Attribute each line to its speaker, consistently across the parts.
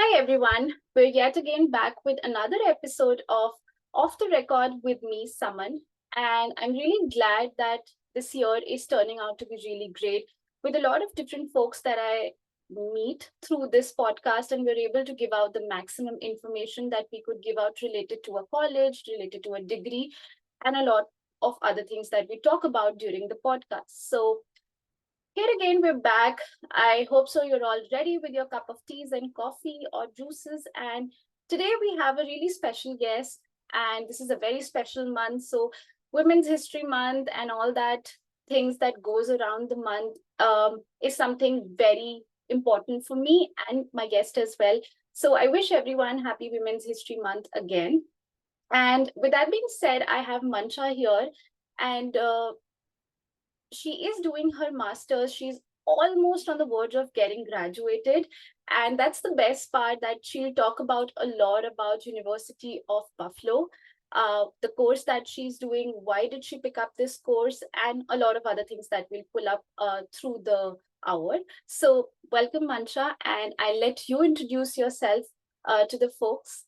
Speaker 1: Hi everyone, we're yet again back with another episode of Off the Record with me, Saman. And I'm really glad that this year is turning out to be really great with a lot of different folks that I meet through this podcast. And we're able to give out the maximum information that we could give out related to a college, related to a degree, and a lot of other things that we talk about during the podcast. So here again, we're back. I hope so. You're all ready with your cup of teas and coffee or juices. And today we have a really special guest, and this is a very special month. So, Women's History Month and all that things that goes around the month is something very important for me and my guest as well. So, I wish everyone happy Women's History Month again. And with that being said, I have Mansha here, and she is doing her master's. She's almost on the verge of getting graduated. And that's the best part that she'll talk about a lot about University of Buffalo, the course that she's doing, why did she pick up this course, and a lot of other things that we'll pull up through the hour. So welcome, Mansha, and I'll let you introduce yourself to the folks.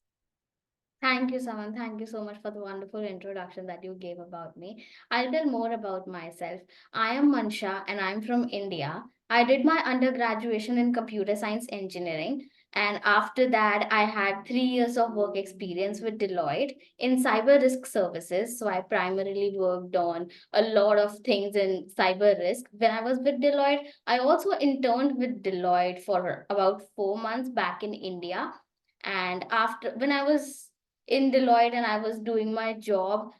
Speaker 2: Thank you, Saman. Thank you so much for the wonderful introduction that you gave about me. I'll tell more about myself. I am Mansha and I'm from India. I did my undergraduate in computer science engineering. And after that, I had 3 years of work experience with Deloitte in cyber risk services. So I primarily worked on a lot of things in cyber risk. When I was with Deloitte, I also interned with Deloitte for about 4 months back in India. And after when I was in Deloitte and I was doing my job.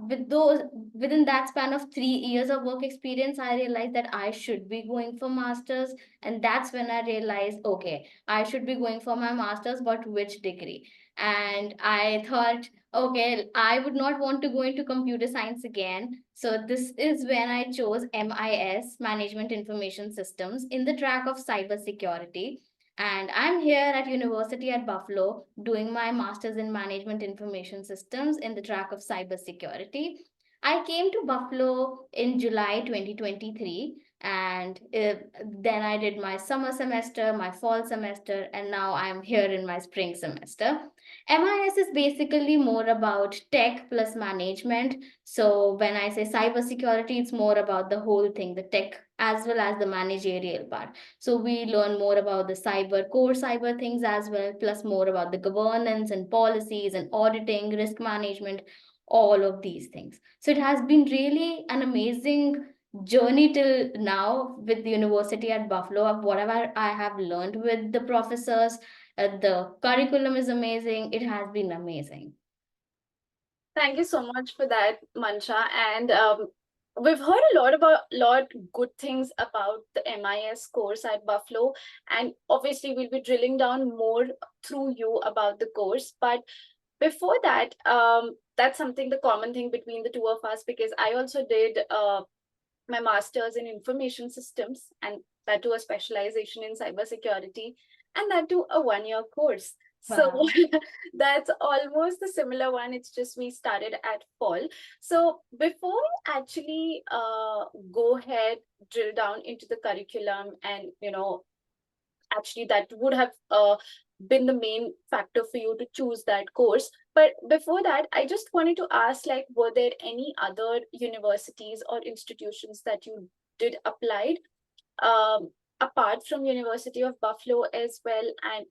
Speaker 2: Within that span of 3 years of work experience, I realized that I should be going for masters, and that's when I realized, okay, I should be going for my masters, but which degree? And I thought, okay, I would not want to go into computer science again. So this is when I chose MIS, Management Information Systems, in the track of cybersecurity, and I'm here at University at Buffalo doing my master's in management information systems in the track of cybersecurity. I came to Buffalo in July 2023, and then I did my summer semester, my fall semester, and now I'm here in my spring semester. MIS is basically more about tech plus management. So when I say cybersecurity, it's more about the whole thing, the tech as well as the managerial part. So we learn more about the core cyber things as well, plus more about the governance and policies and auditing, risk management, all of these things. So it has been really an amazing journey till now with the university at Buffalo. Of whatever I have learned with the professors, the curriculum is amazing. It has been amazing.
Speaker 1: Thank you so much for that, Mansha. And we've heard a lot good things about the MIS course at Buffalo, and obviously we'll be drilling down more through you about the course. But before that, that's something the common thing between the two of us because I also did my master's in information systems and that too a specialization in cybersecurity and that too a 1 year course. So
Speaker 2: Wow.
Speaker 1: that's almost the similar one. It's just we started at fall. So before we actually go ahead, drill down into the curriculum and, actually that would have been the main factor for you to choose that course. But before that, I just wanted to ask, like, were there any other universities or institutions that you did applied apart from University of Buffalo as well? And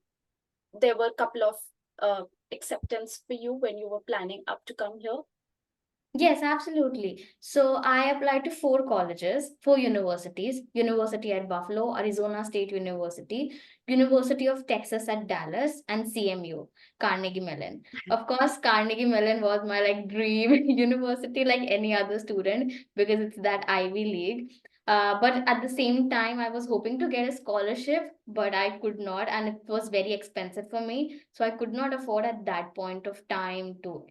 Speaker 1: there were a couple of acceptance for you when you were planning up to come here?
Speaker 2: Yes, absolutely. So I applied to four colleges, four universities: University at Buffalo, Arizona State University, University of Texas at Dallas, and CMU, Carnegie Mellon. Of course, Carnegie Mellon was my like dream university, like any other student, because it's that Ivy League. But at the same time, I was hoping to get a scholarship, but I could not, and it was very expensive for me. So I could not afford at that point of time to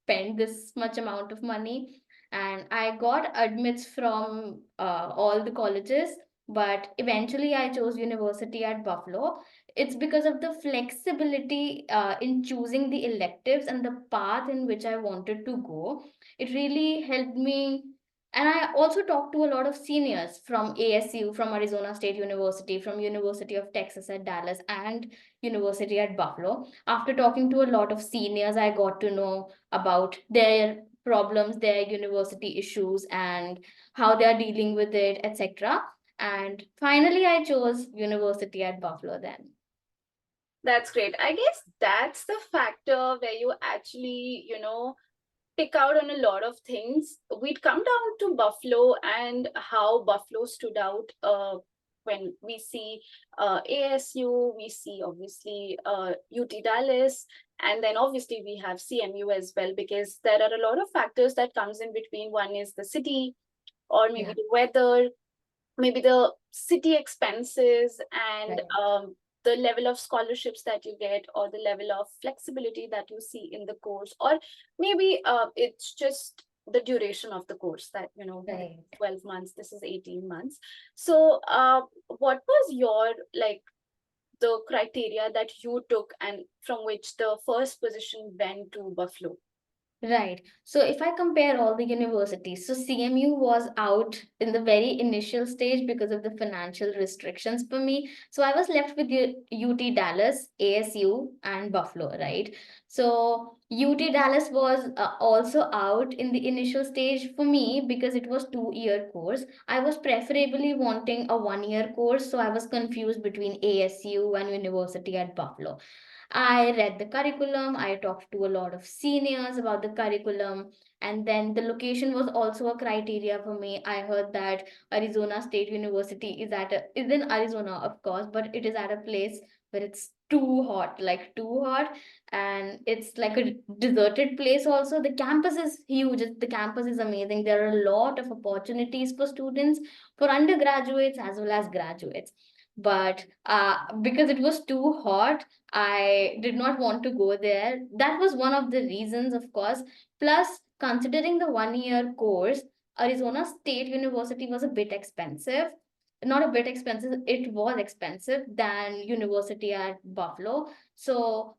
Speaker 2: spend this much amount of money. And I got admits from all the colleges, but eventually I chose University at Buffalo. It's because of the flexibility in choosing the electives and the path in which I wanted to go. It really helped me And I also talked to a lot of seniors from ASU, from Arizona State University, from University of Texas at Dallas, and University at Buffalo. After talking to a lot of seniors, I got to know about their problems, their university issues, and how they are dealing with it, etc. And finally, I chose University at Buffalo then.
Speaker 1: That's great. I guess that's the factor where you actually, pick out on a lot of things. We'd come down to Buffalo and how Buffalo stood out when we see ASU, we see obviously UT Dallas, and then obviously we have CMU as well, because there are a lot of factors that comes in between. One is the city, or maybe
Speaker 2: Yeah,
Speaker 1: the weather, maybe the city expenses, and
Speaker 2: right.
Speaker 1: the level of scholarships that you get, or the level of flexibility that you see in the course, or maybe it's just the duration of the course, that this is
Speaker 2: Right.
Speaker 1: 12 months, this is 18 months. So what was your, like, the criteria that you took, and from which the first position went to Buffalo?
Speaker 2: Right. So if I compare all the universities, so CMU was out in the very initial stage because of the financial restrictions for me. So I was left with UT Dallas, ASU, and Buffalo, right? So UT Dallas was also out in the initial stage for me because it was 2-year course. I was preferably wanting a 1-year course, so I was confused between ASU and University at Buffalo. I read the curriculum, I talked to a lot of seniors about the curriculum, and then the location was also a criteria for me. I heard that Arizona State University is in Arizona, of course, but it is at a place where it's too hot, like too hot, and it's like a deserted place also. The campus is huge, the campus is amazing. There are a lot of opportunities for students, for undergraduates as well as graduates. But because it was too hot, I did not want to go there. That was one of the reasons, of course. Plus, considering the 1-year course, Arizona State University was a bit expensive. Not a bit expensive, it was expensive than University at Buffalo. So,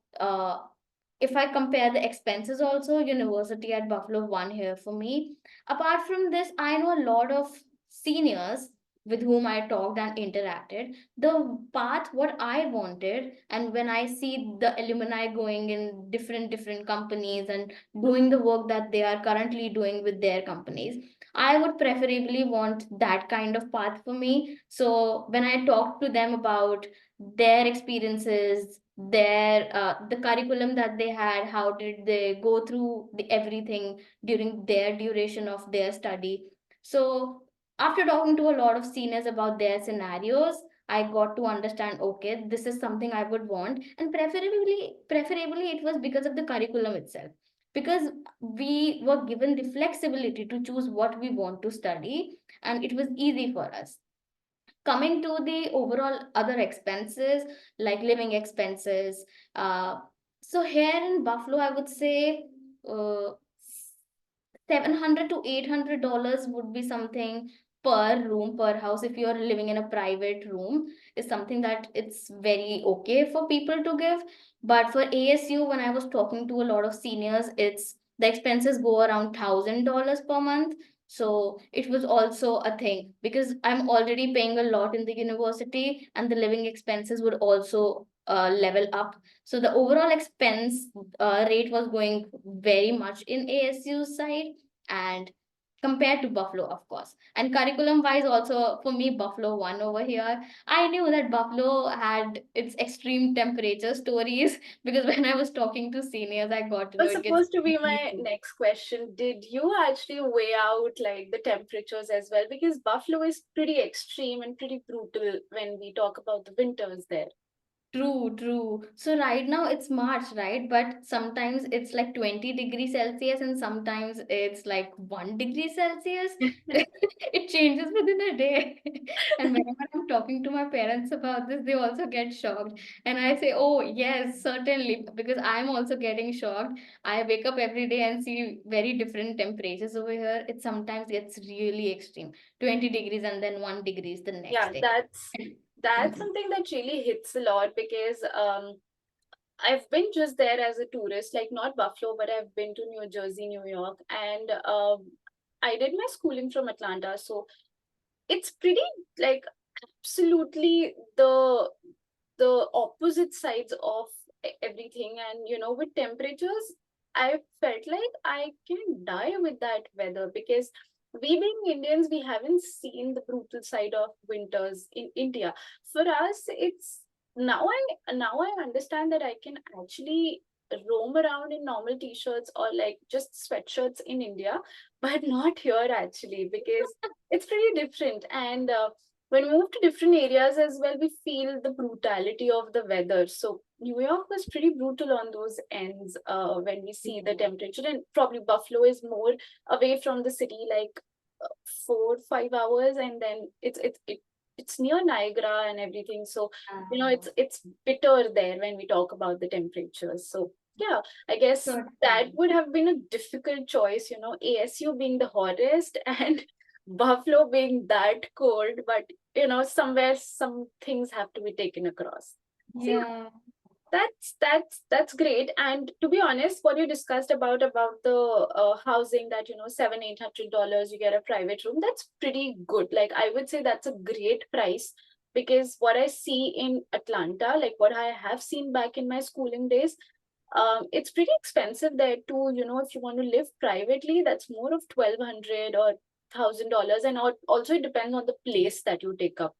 Speaker 2: if I compare the expenses also, University at Buffalo won here for me. Apart from this, I know a lot of seniors with whom I talked and interacted. The path what I wanted, and when I see the alumni going in different companies and doing the work that they are currently doing with their companies, I would preferably want that kind of path for me. So when I talked to them about their experiences, their the curriculum that they had, how did they go through the everything during their duration of their study. So after talking to a lot of seniors about their scenarios, I got to understand, okay, this is something I would want. And preferably it was because of the curriculum itself. Because we were given the flexibility to choose what we want to study, and it was easy for us. Coming to the overall other expenses, like living expenses, so here in Buffalo, I would say uh, 700 to $800 would be something per room, per house. If you're living in a private room, is something that it's very okay for people to give. But for ASU, when I was talking to a lot of seniors, it's the expenses go around $1,000 per month. So it was also a thing because I'm already paying a lot in the university, and the living expenses would also level up. So the overall expense rate was going very much in ASU side, and compared to Buffalo, of course. And curriculum wise, also for me, Buffalo won over here. I knew that Buffalo had its extreme temperature stories because when I was talking to seniors, I got to know
Speaker 1: Was
Speaker 2: it gets
Speaker 1: supposed to be
Speaker 2: really
Speaker 1: my
Speaker 2: cold.
Speaker 1: next question. Did you actually weigh out like the temperatures as well? Because Buffalo is pretty extreme and pretty brutal when we talk about the winters there.
Speaker 2: True, true. So right now it's March, right? But sometimes it's like 20 degrees Celsius and sometimes it's like 1 degree Celsius. It changes within a day. And whenever I'm talking to my parents about this, they also get shocked. And I say, oh, yes, certainly, because I'm also getting shocked. I wake up every day and see very different temperatures over here. It sometimes gets really extreme. 20 degrees and then 1 degree is the next
Speaker 1: Yeah,
Speaker 2: day.
Speaker 1: that's something that really hits a lot, because I've been just there as a tourist, like not Buffalo, but I've been to New Jersey, New York, and I did my schooling from Atlanta, so it's pretty like absolutely the opposite sides of everything. And with temperatures, I felt like I can die with that weather, because we being Indians, we haven't seen the brutal side of winters in India. For us, it's now I understand that I can actually roam around in normal t-shirts or like just sweatshirts in India, but not here actually, because it's pretty different. And when we move to different areas as well, we feel the brutality of the weather. So New York was pretty brutal on those ends when we see the temperature, and probably Buffalo is more away from the city, like 4 5 hours, and then it's near Niagara and everything. So it's bitter there when we talk about the temperatures. So yeah, I guess that
Speaker 2: Certainly.
Speaker 1: would have been a difficult choice. ASU being the hottest and Buffalo being that cold, but somewhere some things have to be taken across. So yeah,
Speaker 2: Yeah.
Speaker 1: that's great. And to be honest, what you discussed about the housing, that $700-800 you get a private room, that's pretty good. Like, I would say that's a great price, because what I see in Atlanta, like what I have seen back in my schooling days, it's pretty expensive there too. If you want to live privately, that's more of 1,200 or $1,000. And also it depends on the place that you take up.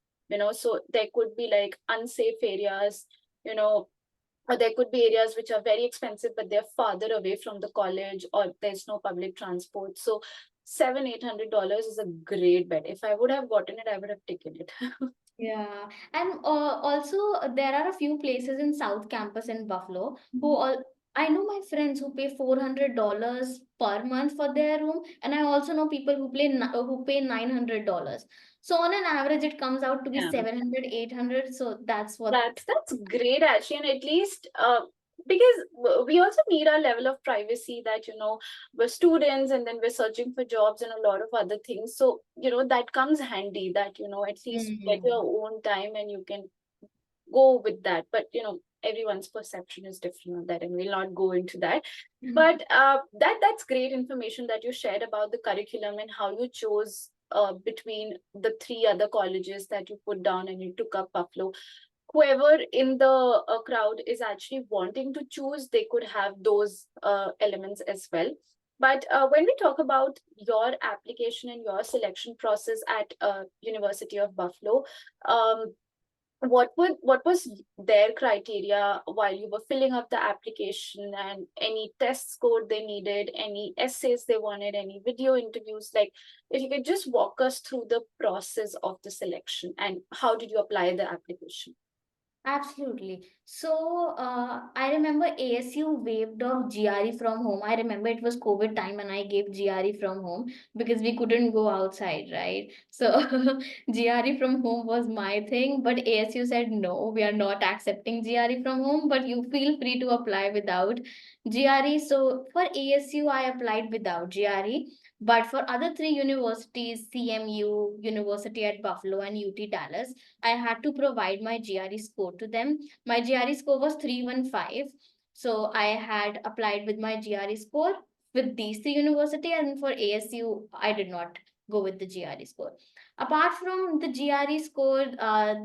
Speaker 1: So there could be like unsafe areas, you know or there could be areas which are very expensive, but they're farther away from the college, or there's no public transport. So $700-800 is a great bet. If I would have gotten it, I would have taken it.
Speaker 2: Yeah, and also there are a few places in South Campus in Buffalo who
Speaker 1: Mhm.
Speaker 2: all I know my friends who pay $400 per month for their room, and I also know people who pay $900. So on an average, it comes out to be
Speaker 1: Yeah.
Speaker 2: 700, 800. So that's what.
Speaker 1: That's great actually, and at least because we also need our level of privacy, that we're students and then we're searching for jobs and a lot of other things. So that comes handy, that at least you get your
Speaker 2: Mm.
Speaker 1: own time and you can go with that. But everyone's perception is different on that, and we'll not go into that. But that's great information that you shared about the curriculum and how you chose between the three other colleges that you put down and you took up Buffalo. Whoever in the crowd is actually wanting to choose, they could have those elements as well. But when we talk about your application and your selection process at University of Buffalo, um, what was their criteria while you were filling up the application, and any test score they needed, any essays they wanted, any video interviews? Like, if you could just walk us through the process of the selection and how did you apply the application?
Speaker 2: Absolutely. So, I remember ASU waived off GRE from home. I remember it was COVID time and I gave GRE from home because we couldn't go outside, right? So, GRE from home was my thing, but ASU said no, we are not accepting GRE from home, but you feel free to apply without GRE. So, for ASU, I applied without GRE. But for other three universities, CMU, University at Buffalo, and UT Dallas, I had to provide my GRE score to them. My GRE score was 315. So I had applied with my GRE score with these three university, and for ASU, I did not go with the GRE score. Apart from the GRE score,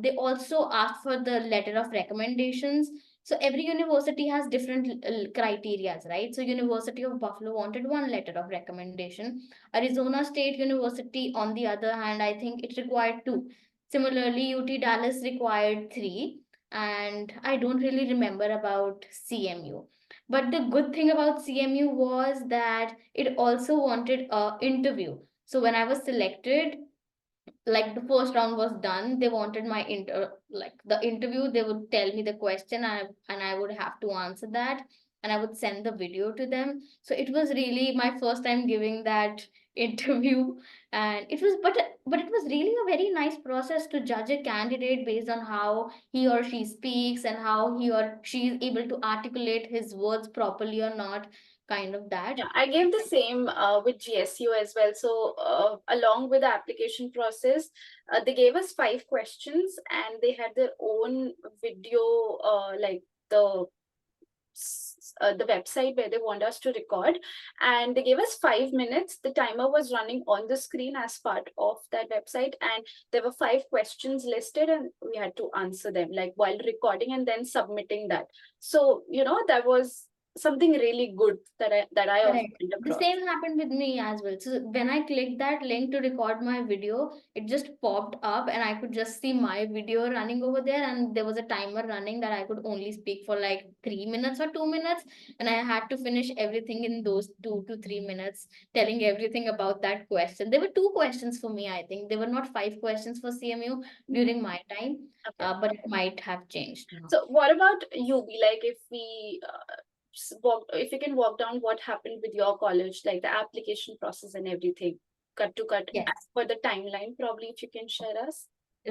Speaker 2: they also asked for the letter of recommendations. So every university has different criterias, right? So University of Buffalo wanted one letter of recommendation. Arizona State University, on the other hand, I think it required two. Similarly, UT Dallas required three, and I don't really remember about CMU. But the good thing about CMU was that it also wanted a interview. So when I was selected, like the first round was done, they wanted my like the interview. They would tell me the question, and I would have to answer that, and I would send the video to them. So it was really my first time giving that interview, and it was but it was really a very nice process to judge a candidate based on how he or she speaks and how he or she is able to articulate his words properly or not, kind of that.
Speaker 1: Yeah, I gave the same with GSU as well. So, along with the application process, they gave us 5 questions, and they had their own video, like the the website where they want us to record, and they gave us 5 minutes. The timer was running on the screen as part of that website, and there were 5 questions listed, and we had to answer them like while recording and then submitting that. So that was something really good that I also
Speaker 2: Correct.
Speaker 1: went
Speaker 2: The
Speaker 1: across.
Speaker 2: same happened with me as well. So when I clicked that link to record my video, it just popped up and I could just see my video running over there. And there was a timer running that I could only speak for like 3 minutes or 2 minutes. And I had to finish everything in those 2 to 3 minutes, telling everything about that question. There were 2 questions for me, I think. There were not 5 questions for CMU during my time,
Speaker 1: Okay.
Speaker 2: but it might have changed now.
Speaker 1: So what about UB? Like if we if you can walk down what happened with your college, like the application process and everything, cut to cut,
Speaker 2: Yes.
Speaker 1: as per the timeline, probably if you can share us.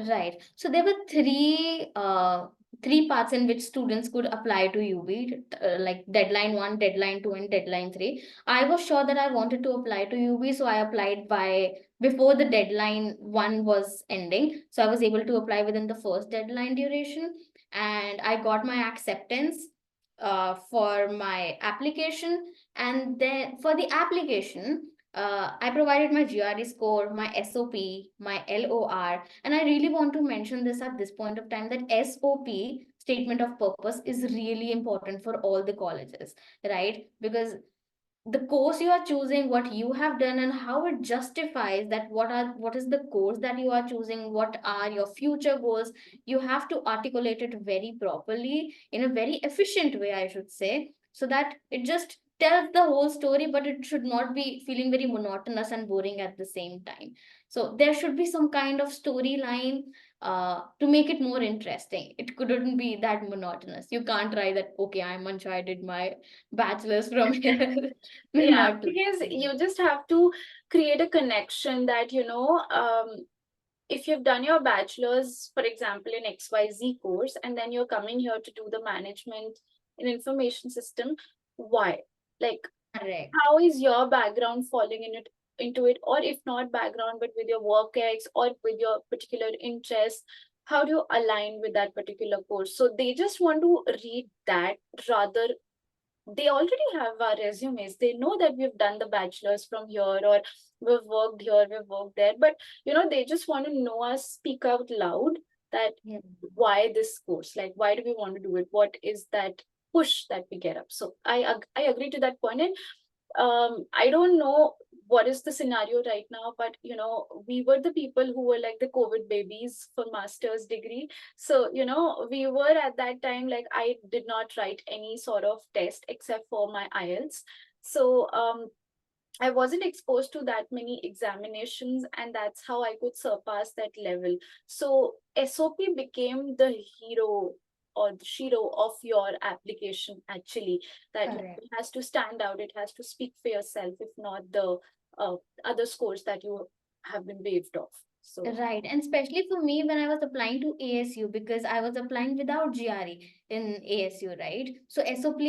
Speaker 2: Right. So there were three parts in which students could apply to UB, like deadline one, deadline two, and deadline three. I was sure that I wanted to apply to UB, so I applied by before the deadline one was ending. So I was able to apply within the first deadline duration, and I got my acceptance for my application. And then for the application, I provided my GRE score, my SOP, my LOR, and I really want to mention this at this point of time that SOP, statement of purpose, is really important for all the colleges, right? Because the course you are choosing, what you have done, and how it justifies that what is the course that you are choosing, what are your future goals, you have to articulate it very properly in a very efficient way, I should say, so that it just tells the whole story, but it should not be feeling very monotonous and boring at the same time. So there should be some kind of storyline to make it more interesting. It couldn't be that monotonous. You can't write that, okay, I'm Mansha, I did my bachelor's from here.
Speaker 1: Yeah,
Speaker 2: Not like
Speaker 1: because
Speaker 2: that.
Speaker 1: you just have to create a connection that if you've done your bachelor's, for example, in XYZ course, and then you're coming here to do the management in information system, why? Like,
Speaker 2: Correct.
Speaker 1: how is your background falling into it, or if not background, but with your work ex or with your particular interest, how do you align with that particular course? So they just want to read that, rather they already have our resumes. They know that we've done the bachelor's from here, or we've worked here, we've worked there. But they just want to know us speak out loud that
Speaker 2: Yeah.
Speaker 1: why this course, like why do we want to do it? What is that push that we get up? So I agree to that point. And I don't know what is the scenario right now, but we were the people who were like the COVID babies for master's degree. So we were at that time, like I did not write any sort of test except for my IELTS. So I wasn't exposed to that many examinations, and that's how I could surpass that level. So SOP became the hero or the shiro of your application, actually, that
Speaker 2: Correct.
Speaker 1: it has to stand out, it has to speak for yourself, if not the uh, other scores that you have been waved off. So
Speaker 2: Right. And especially for me, when I was applying to ASU, because I was applying without GRE in ASU, right? So SOP,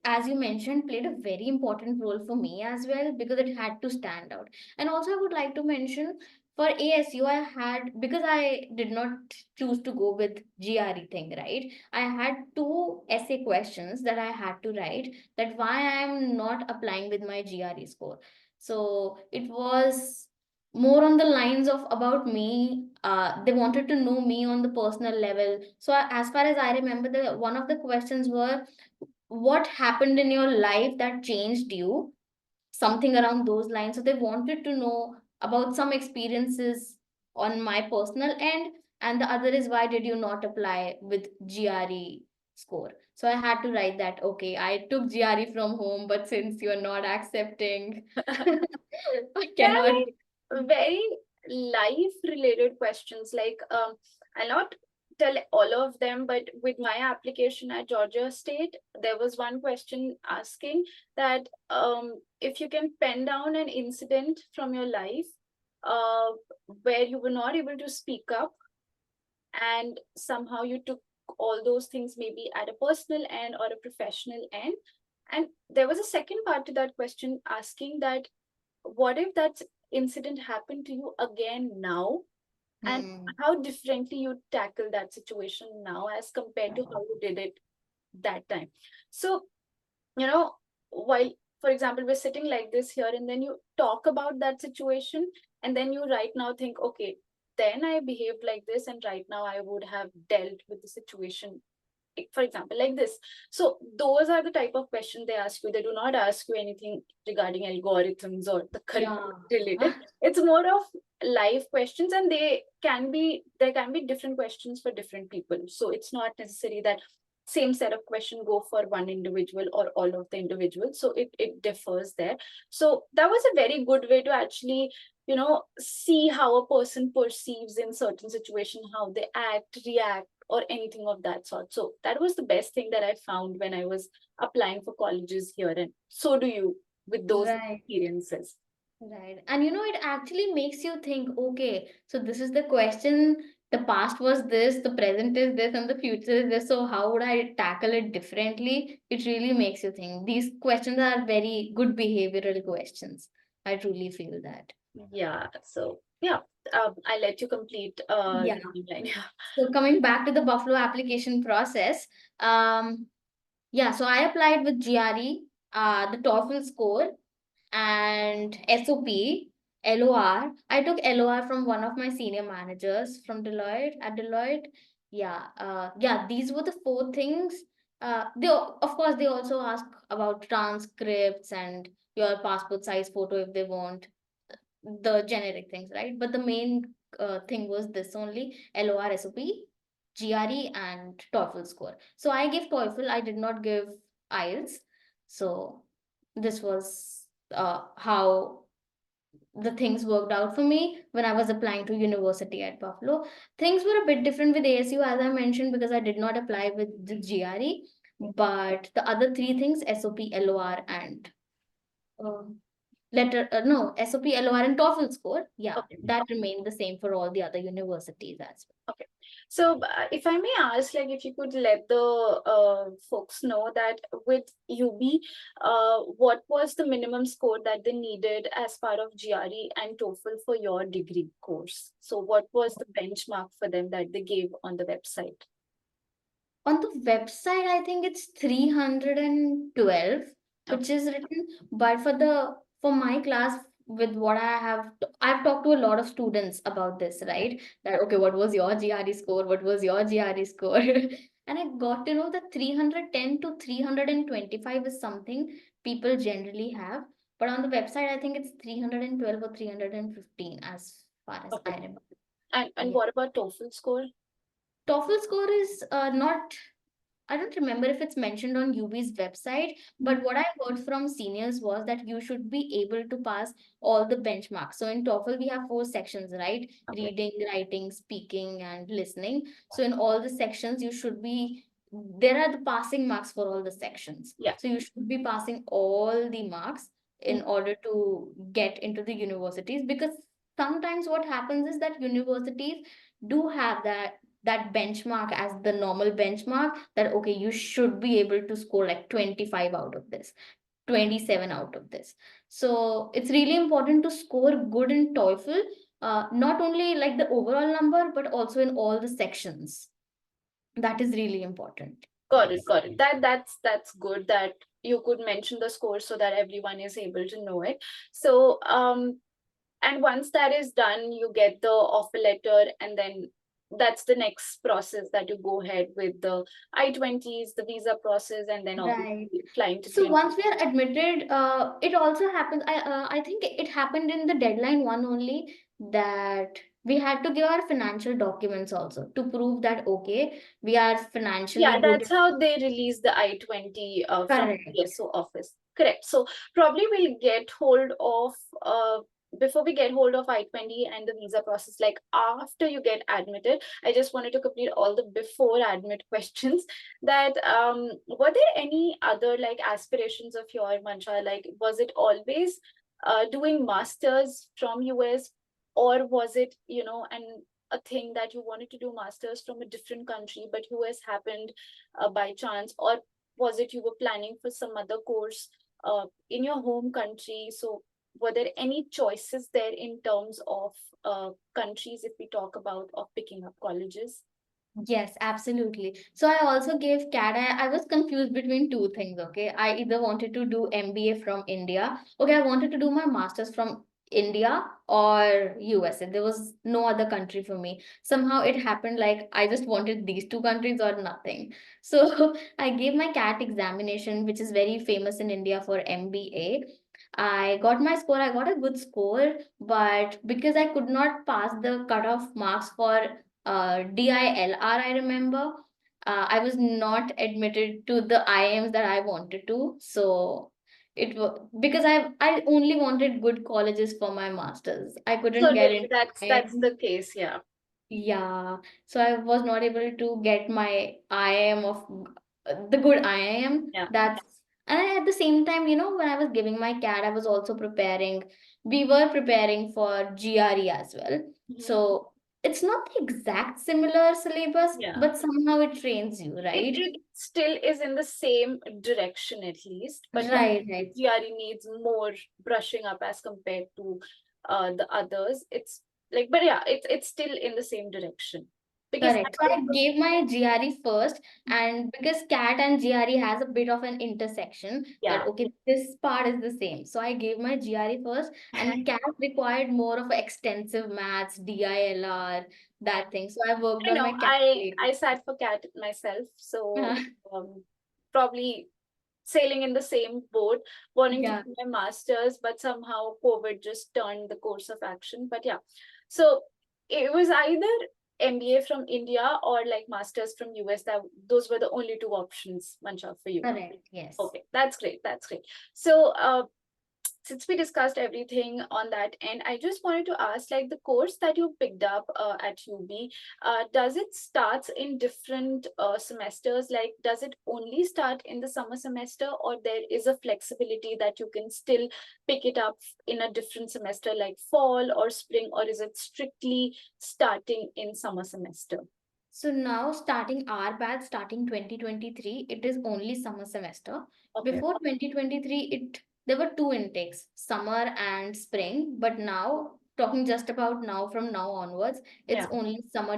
Speaker 2: as you mentioned, played a very important role for me as well because it had to stand out. And also, I would like to mention for ASU, I had, because I did not choose to go with GRE thing, right? I had two essay questions that I had to write that why I am not applying with my GRE score. So it was more on the lines of about me. They wanted to know me on the personal level. So as far as I remember, the one of the questions were, what happened in your life that changed you, something around those lines. So they wanted to know about some experiences on my personal end, and the other is, why did you not apply with GRE score? So I had to write that, okay, I took GRE from home, but since you're not accepting, I
Speaker 1: there are
Speaker 2: cannot.
Speaker 1: like very life related questions. Like I'll not tell all of them, but with my application at Georgia State, there was one question asking that if you can pen down an incident from your life uh, where you were not able to speak up, and somehow you took all those things maybe at a personal end or a professional end. And there was a second part to that question asking that what if that incident happened to you again now, and
Speaker 2: Hmm.
Speaker 1: how differently you tackle that situation now as compared to how you did it that time. So, while, for example, we're sitting like this here, and then you talk about that situation, and then you right now think, okay, then I behaved like this, and right now I would have dealt with the situation, for example, like this. So those are the type of questions they ask you. They do not ask you anything regarding algorithms or the
Speaker 2: Yeah.
Speaker 1: curriculum related. It's more of life questions, and there can be different questions for different people. So it's not necessary that same set of question go for one individual or all of the individuals. So it differs there. So that was a very good way to actually see how a person perceives in certain situation, how they act, react, or anything of that sort. So that was the best thing that I found when I was applying for colleges here. And so do you with those
Speaker 2: Right.
Speaker 1: experiences.
Speaker 2: Right. And it actually makes you think, okay, so this is the question. The past was this, the present is this, and the future is this. So how would I tackle it differently? It really makes you think. These questions are very good behavioral questions. I truly feel that.
Speaker 1: Yeah. So yeah, I let you complete
Speaker 2: Yeah.
Speaker 1: the timeline.
Speaker 2: So coming back to the Buffalo application process, um, yeah, so I applied with GRE, the TOEFL score, and SOP, LOR. I took LOR from one of my senior managers from Deloitte at Deloitte. Yeah, these were the four things. Of course, they also ask about transcripts and your passport size photo if they want, the generic things, right? But the main thing was this only: LOR, SOP, GRE, and TOEFL score. So I gave TOEFL, I did not give IELTS. So this was how the things worked out for me when I was applying to university at Buffalo. Things were a bit different with ASU, as I mentioned, because I did not apply with the GRE. But the other three things, SOP, LOR, and uh, no, SOP, LOR, and TOEFL score, yeah,
Speaker 1: Okay.
Speaker 2: that remained the same for all the other universities as
Speaker 1: Okay. So, if I may ask, like, if you could let the folks know that with UB, what was the minimum score that they needed as part of GRE and TOEFL for your degree course? So, what was the benchmark for them that they gave on the website?
Speaker 2: well. On the website, I think it's 312, which
Speaker 1: Okay.
Speaker 2: is written. But for my class, with what I've talked to a lot of students about this, right? That okay, what was your GRE score? What was your GRE score? And I got to know that 310 to 325 is something people generally have. But on the website, I think it's 312 or 315 as far as I
Speaker 1: Okay.
Speaker 2: remember.
Speaker 1: And
Speaker 2: Yeah.
Speaker 1: what about TOEFL score?
Speaker 2: TOEFL score is not, I don't remember if it's mentioned on UB's website,
Speaker 1: Mhm.
Speaker 2: but what I heard from seniors was that you should be able to pass all the benchmarks. So in TOEFL, we have four sections, right?
Speaker 1: Okay.
Speaker 2: Reading, writing, speaking, and listening. So in all the sections, there are the passing marks for all the sections.
Speaker 1: Yeah.
Speaker 2: So you should be passing all the marks in
Speaker 1: Mhm.
Speaker 2: order to get into the universities, because sometimes what happens is that universities do have that benchmark as the normal benchmark, that okay, you should be able to score like 25 out of this, 27 out of this. So it's really important to score good in TOEFL, not only like the overall number but also in all the sections. That is really important.
Speaker 1: Got it.
Speaker 2: Yes.
Speaker 1: Got it. That's good that you could mention the score so that everyone is able to know it. So, and once that is done, you get the offer letter, and then that's the next process that you go ahead with the I-20s, the visa process, and then
Speaker 2: Right.
Speaker 1: obviously flying to
Speaker 2: So
Speaker 1: Canada.
Speaker 2: once we are admitted, it also happens. I think it happened in the deadline one only, that we had to give our financial documents also to prove that okay, we are
Speaker 1: Yeah,
Speaker 2: financially good.
Speaker 1: that's how they release the I-20 from
Speaker 2: Correct.
Speaker 1: the PSO office. Correct. So probably we'll get hold of before we get hold of I-20 and the visa process, like after you get admitted. I just wanted to complete all the before admit questions. That were there any other like aspirations of your, Mancha? Like, was it always doing masters from US, or was it, and a thing that you wanted to do masters from a different country, but US happened by chance, or was it you were planning for some other course in your home country? So were there any choices there in terms of countries, if we talk about of picking up colleges?
Speaker 2: Yes, absolutely. So I also gave CAT. I was confused between two things. Okay, I either wanted to do MBA from India. Okay, I wanted to do my master's from India or USA. There was no other country for me. Somehow it happened like I just wanted these two countries or nothing. So I gave my CAT examination, which is very famous in India for MBA. I got my score. I got a good score, but because I could not pass the cutoff marks for DILR, I remember. I was not admitted to the IIMs that I wanted to. So it was because I only wanted good colleges for my masters. I couldn't get
Speaker 1: Certainly,
Speaker 2: into
Speaker 1: that's
Speaker 2: IIM.
Speaker 1: the case. Yeah.
Speaker 2: Yeah, so I was not able to get my IIM of the good IIM.
Speaker 1: Yeah.
Speaker 2: That's and I, at the same time, when I was giving my CAT, I was also preparing. We were preparing for GRE as well.
Speaker 1: Mhm.
Speaker 2: So it's not the exact similar syllabus,
Speaker 1: Yeah.
Speaker 2: but somehow it trains you,
Speaker 1: It
Speaker 2: right?
Speaker 1: it still is in the same direction at least, but yeah,
Speaker 2: Right, right.
Speaker 1: GRE needs more brushing up as compared to the others. It's like, but yeah, it's still in the same direction because I
Speaker 2: Correct. So I
Speaker 1: also,
Speaker 2: gave my GRE first, and because CAT and GRE has a bit of an intersection, that
Speaker 1: yeah.
Speaker 2: okay, this part is the same. So I gave my GRE first, and CAT required more of extensive maths, DILR, that thing. So I worked
Speaker 1: I
Speaker 2: on
Speaker 1: know
Speaker 2: my CAT
Speaker 1: I
Speaker 2: later.
Speaker 1: sat for CAT myself, so probably sailing in the same boat, wanting to
Speaker 2: Yeah,
Speaker 1: do my masters, but somehow COVID just turned the course of action. But yeah, so it was either MBA from India or like masters from US. That those were the only two options, Mansha, for you.
Speaker 2: correct. Yes.
Speaker 1: Okay, that's great. That's great. So since we discussed everything on that end, I just wanted to ask, like the course that you picked up at UB, does it starts in different semesters? Like, does it only start in the summer semester, or there is a flexibility that you can still pick it up in a different semester, like fall or spring, or is it strictly starting in summer semester?
Speaker 2: So now starting our batch, starting 2023, it is only summer semester.
Speaker 1: Okay.
Speaker 2: Before 2023, it there were two intakes, summer and spring. But now, talking just about now from now onwards, it's
Speaker 1: Yeah.
Speaker 2: only summer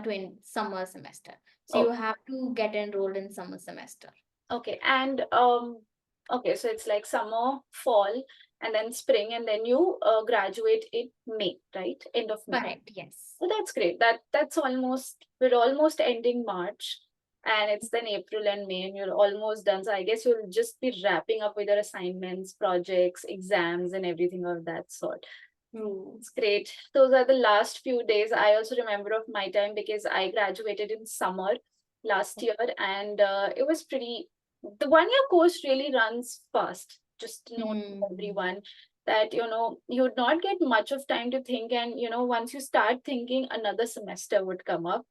Speaker 2: semester. So you
Speaker 1: Oh,
Speaker 2: have to get enrolled in summer semester.
Speaker 1: okay. And okay, so it's like summer, fall, and then spring, and then you graduate in May, right? End of May.
Speaker 2: Correct, yes.
Speaker 1: So that's great. That's almost, we're almost ending March, and it's then April and May, and you're almost done. So I guess you'll just be wrapping up with your assignments, projects, exams, and everything of that sort.
Speaker 2: True.
Speaker 1: It's great. Those are the last few days I also remember of my time because I graduated in summer last year, and it was pretty. The 1 year course really runs fast. Just to note to
Speaker 2: Hmm.
Speaker 1: everyone that you would not get much of time to think, and once you start thinking, another semester would come up,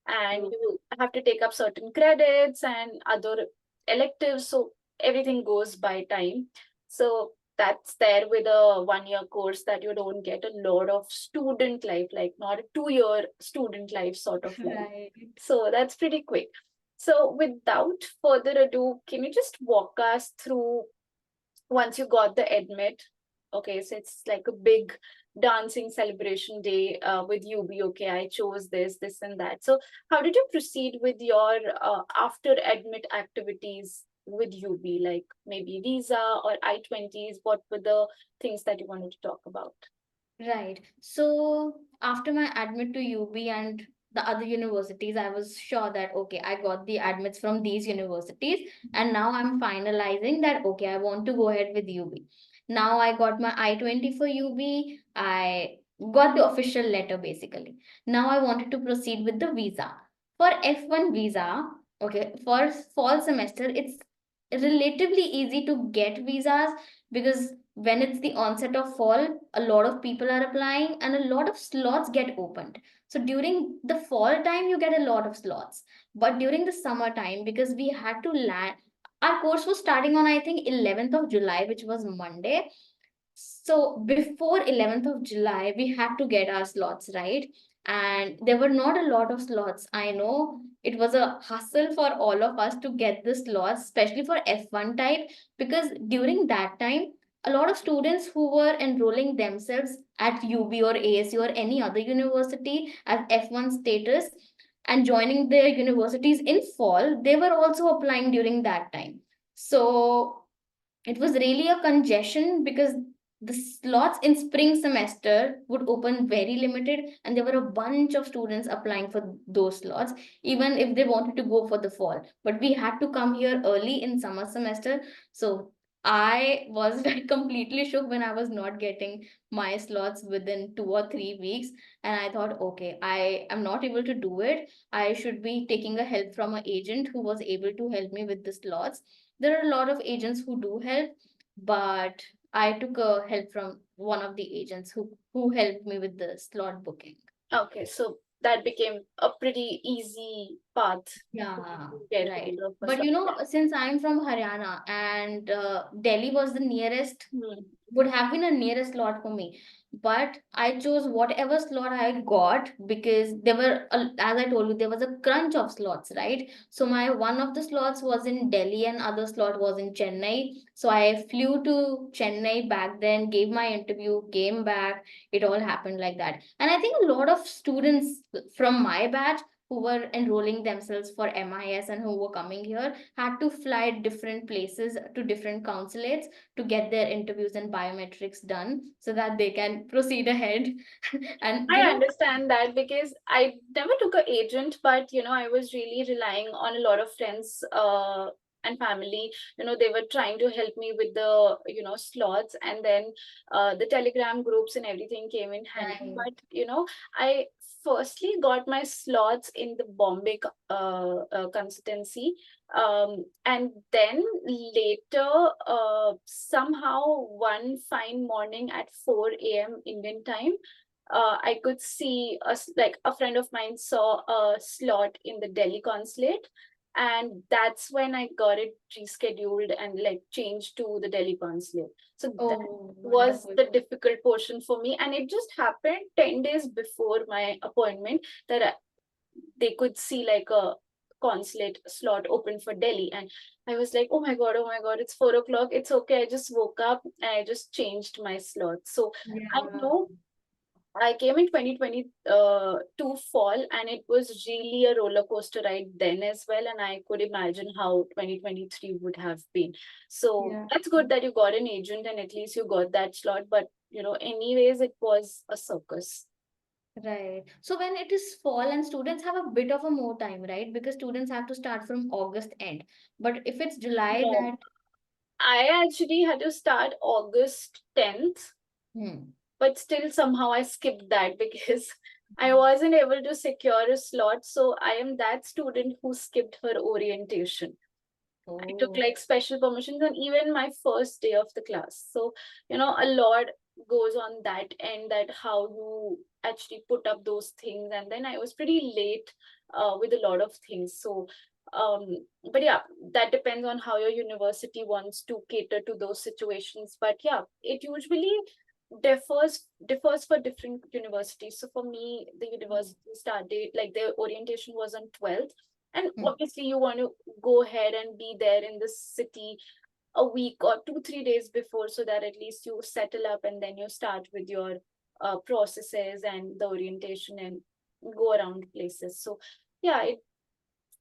Speaker 1: and
Speaker 2: True.
Speaker 1: you have to take up certain credits and other electives. So everything goes by time. So that's there with a 1 year course that you don't get a lot of student life, like not a 2 year student life sort of life.
Speaker 2: Right.
Speaker 1: So that's pretty quick. So without further ado, can you just walk us through once you got the admit? Okay, so it's like a big dancing celebration day with UB. Okay, I chose this and that. So how did you proceed with your after admit activities with UB, like maybe visa or I-20s? What were the things that you wanted to talk about?
Speaker 2: Right. So after my admit to UB and the other universities, I was sure that okay, I got the admits from these universities, and now I'm finalizing that okay, I want to go ahead with UB. Now I got my I-20 for UB. I got the official letter basically. Now I wanted to proceed with the visa. For F1 visa, okay, for fall semester, it's relatively easy to get visas because when it's the onset of fall, a lot of people are applying and a lot of slots get opened. So during the fall time, you get a lot of slots. But during the summer time, because we had to land, our course was starting on, I think, 11th of July, which was Monday. So before 11th of July, we had to get our slots, right? And there were not a lot of slots. I know it was a hustle for all of us to get the slots, especially for F1 type, because during that time, a lot of students who were enrolling themselves at UB or ASU or any other university as F1 status, and joining their universities in fall, they were also applying during that time. So it was really a congestion because the slots in spring semester would open very limited, and there were a bunch of students applying for those slots, even if they wanted to go for the fall. But we had to come here early in summer semester. So I was like completely shook when I was not getting my slots within 2 or 3 weeks. And I thought, okay, I am not able to do it. I should be taking a help from an agent who was able to help me with the slots. There are a lot of agents who do help, but I took a help from one of the agents who helped me with the slot booking.
Speaker 1: Okay, so that became a pretty easy path to
Speaker 2: Yeah,
Speaker 1: get
Speaker 2: right.
Speaker 1: hold of a
Speaker 2: But
Speaker 1: slot.
Speaker 2: since I'm from Haryana and Delhi was the nearest,
Speaker 1: Hmm.
Speaker 2: would have been a nearest slot for me. But I chose whatever slot I got because there were, as I told you, there was a crunch of slots, right? So my one of the slots was in Delhi and other slot was in Chennai. So I flew to Chennai back then, gave my interview, came back. It all happened like that. And I think a lot of students from my batch who were enrolling themselves for MIS and who were coming here had to fly different places to different consulates to get their interviews and biometrics done so that they can proceed ahead. And
Speaker 1: I understand that because I never took an agent, but I was really relying on a lot of friends and family. They were trying to help me with the slots, and then the Telegram groups and everything came in handy.
Speaker 2: right.
Speaker 1: But I firstly got my slots in the Bombay consultancy, and then later, somehow one fine morning at 4 a.m. Indian time, I could see like a friend of mine saw a slot in the Delhi consulate, and that's when I got it rescheduled and like changed to the Delhi consulate. So that
Speaker 2: Oh,
Speaker 1: was
Speaker 2: wonderful.
Speaker 1: the difficult portion for me, and it just happened 10 days before my appointment that they could see like a consulate slot open for Delhi, and I was like, oh my god, it's 4 o'clock. It's okay. I just woke up and I just changed my slot. So I
Speaker 2: Yeah.
Speaker 1: know I came in 2022 fall, and it was really a roller coaster ride then as well. And I could imagine how 2023 would have been. So
Speaker 2: Yeah.
Speaker 1: that's good that you got an agent and at least you got that slot. But, anyways, it was a circus.
Speaker 2: Right. So when it is fall and students have a bit of a more time, right? Because students have to start from August end. But if it's July,
Speaker 1: No,
Speaker 2: that
Speaker 1: I actually had to start August 10th,
Speaker 2: hmm.
Speaker 1: but still somehow I skipped that because I wasn't able to secure a slot. So I am that student who skipped her orientation. I took
Speaker 2: Oh,
Speaker 1: like special permissions and even my first day of the class. So, a lot goes on that end, that how you actually put up those things. And then I was pretty late with a lot of things. So, um, but yeah, that depends on how your university wants to cater to those situations. But yeah, it usually differs for different universities. So for me, the university start date, like the orientation was on 12th, and
Speaker 2: hmm.
Speaker 1: obviously you want to go ahead and be there in the city a week or 2 3 days before, so that at least you settle up and then you start with your processes and the orientation and go around places. So yeah,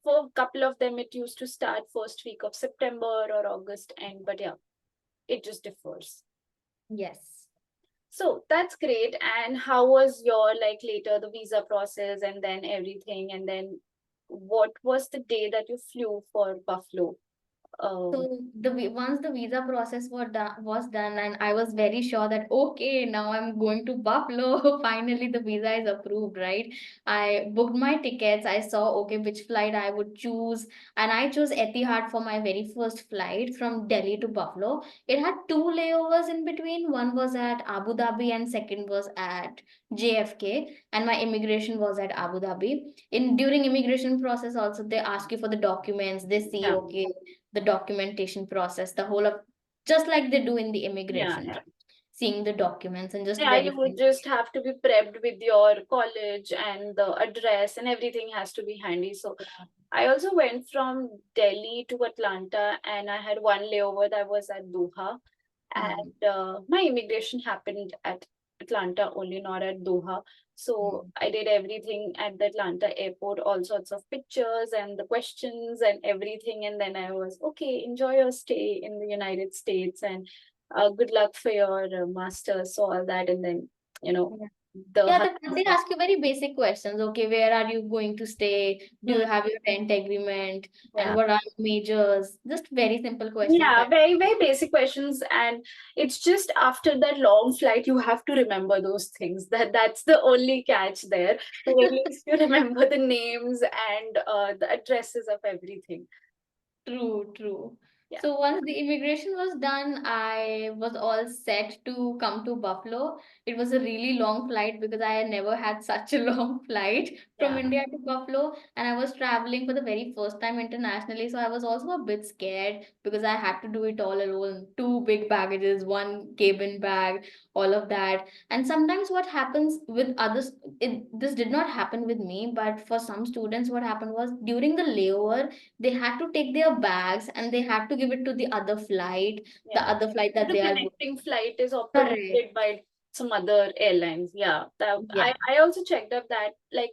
Speaker 1: for a couple of them it used to start first week of September or August end, but yeah, it just differs.
Speaker 2: Yes.
Speaker 1: So that's great. And how was your like later the visa process and then everything? And then what was the day that you flew for Buffalo? Um,
Speaker 2: So once the visa process was done, and I was very sure that okay, now I'm going to Buffalo. Finally, the visa is approved, right? I booked my tickets. I saw okay which flight I would choose, and I chose Etihad for my very first flight from Delhi to Buffalo. It had two layovers in between. One was at Abu Dhabi, and second was at JFK. And my immigration was at Abu Dhabi. In during immigration process, also they ask you for the documents. They see
Speaker 1: yeah,
Speaker 2: okay the documentation process, the whole of just like they do in the
Speaker 1: yeah,
Speaker 2: immigration,
Speaker 1: yeah.
Speaker 2: right? Seeing the documents and just
Speaker 1: Yeah, you would
Speaker 2: verifying.
Speaker 1: just have to be prepped with your college and the address and everything has to be handy. So I also went from Delhi to Atlanta and I had one layover that was at Doha.
Speaker 2: Hmm.
Speaker 1: And my immigration happened at Atlanta only, not at Doha. So I did everything at the Atlanta airport, all sorts of pictures and the questions and everything. And then I was, okay, enjoy your stay in the United States, and good luck for your master's, so all that. And then, you know,
Speaker 2: Yeah.
Speaker 1: the
Speaker 2: Yeah,
Speaker 1: husband
Speaker 2: they
Speaker 1: said,
Speaker 2: ask you very basic questions. Okay, where are you going to stay? Do
Speaker 1: hmm,
Speaker 2: you have your rent agreement? And
Speaker 1: yeah.
Speaker 2: what are your majors? Just very simple questions
Speaker 1: Yeah,
Speaker 2: that.
Speaker 1: very, very basic questions. And it's just after that long flight, you have to remember those things. That's the only catch there. But at least you remember the names and the addresses of everything.
Speaker 2: True, true.
Speaker 1: Yeah.
Speaker 2: So once the immigration was done, I was all set to come to Buffalo. It was a really long flight because I had never had such a long flight from
Speaker 1: Yeah.
Speaker 2: India to Buffalo, and I was traveling for the very first time internationally. So I was also a bit scared because I had to do it all alone. Two big baggages, one cabin bag, all of that. And sometimes what happens with others, this did not happen with me, but for some students, what happened was during the layover they had to take their bags and they had to give it to the
Speaker 1: Yeah.
Speaker 2: other flight that
Speaker 1: The
Speaker 2: they are going.
Speaker 1: connecting flight is
Speaker 2: Correct.
Speaker 1: operated by some other airlines. Yeah. That
Speaker 2: Yeah.
Speaker 1: I also checked up that, like,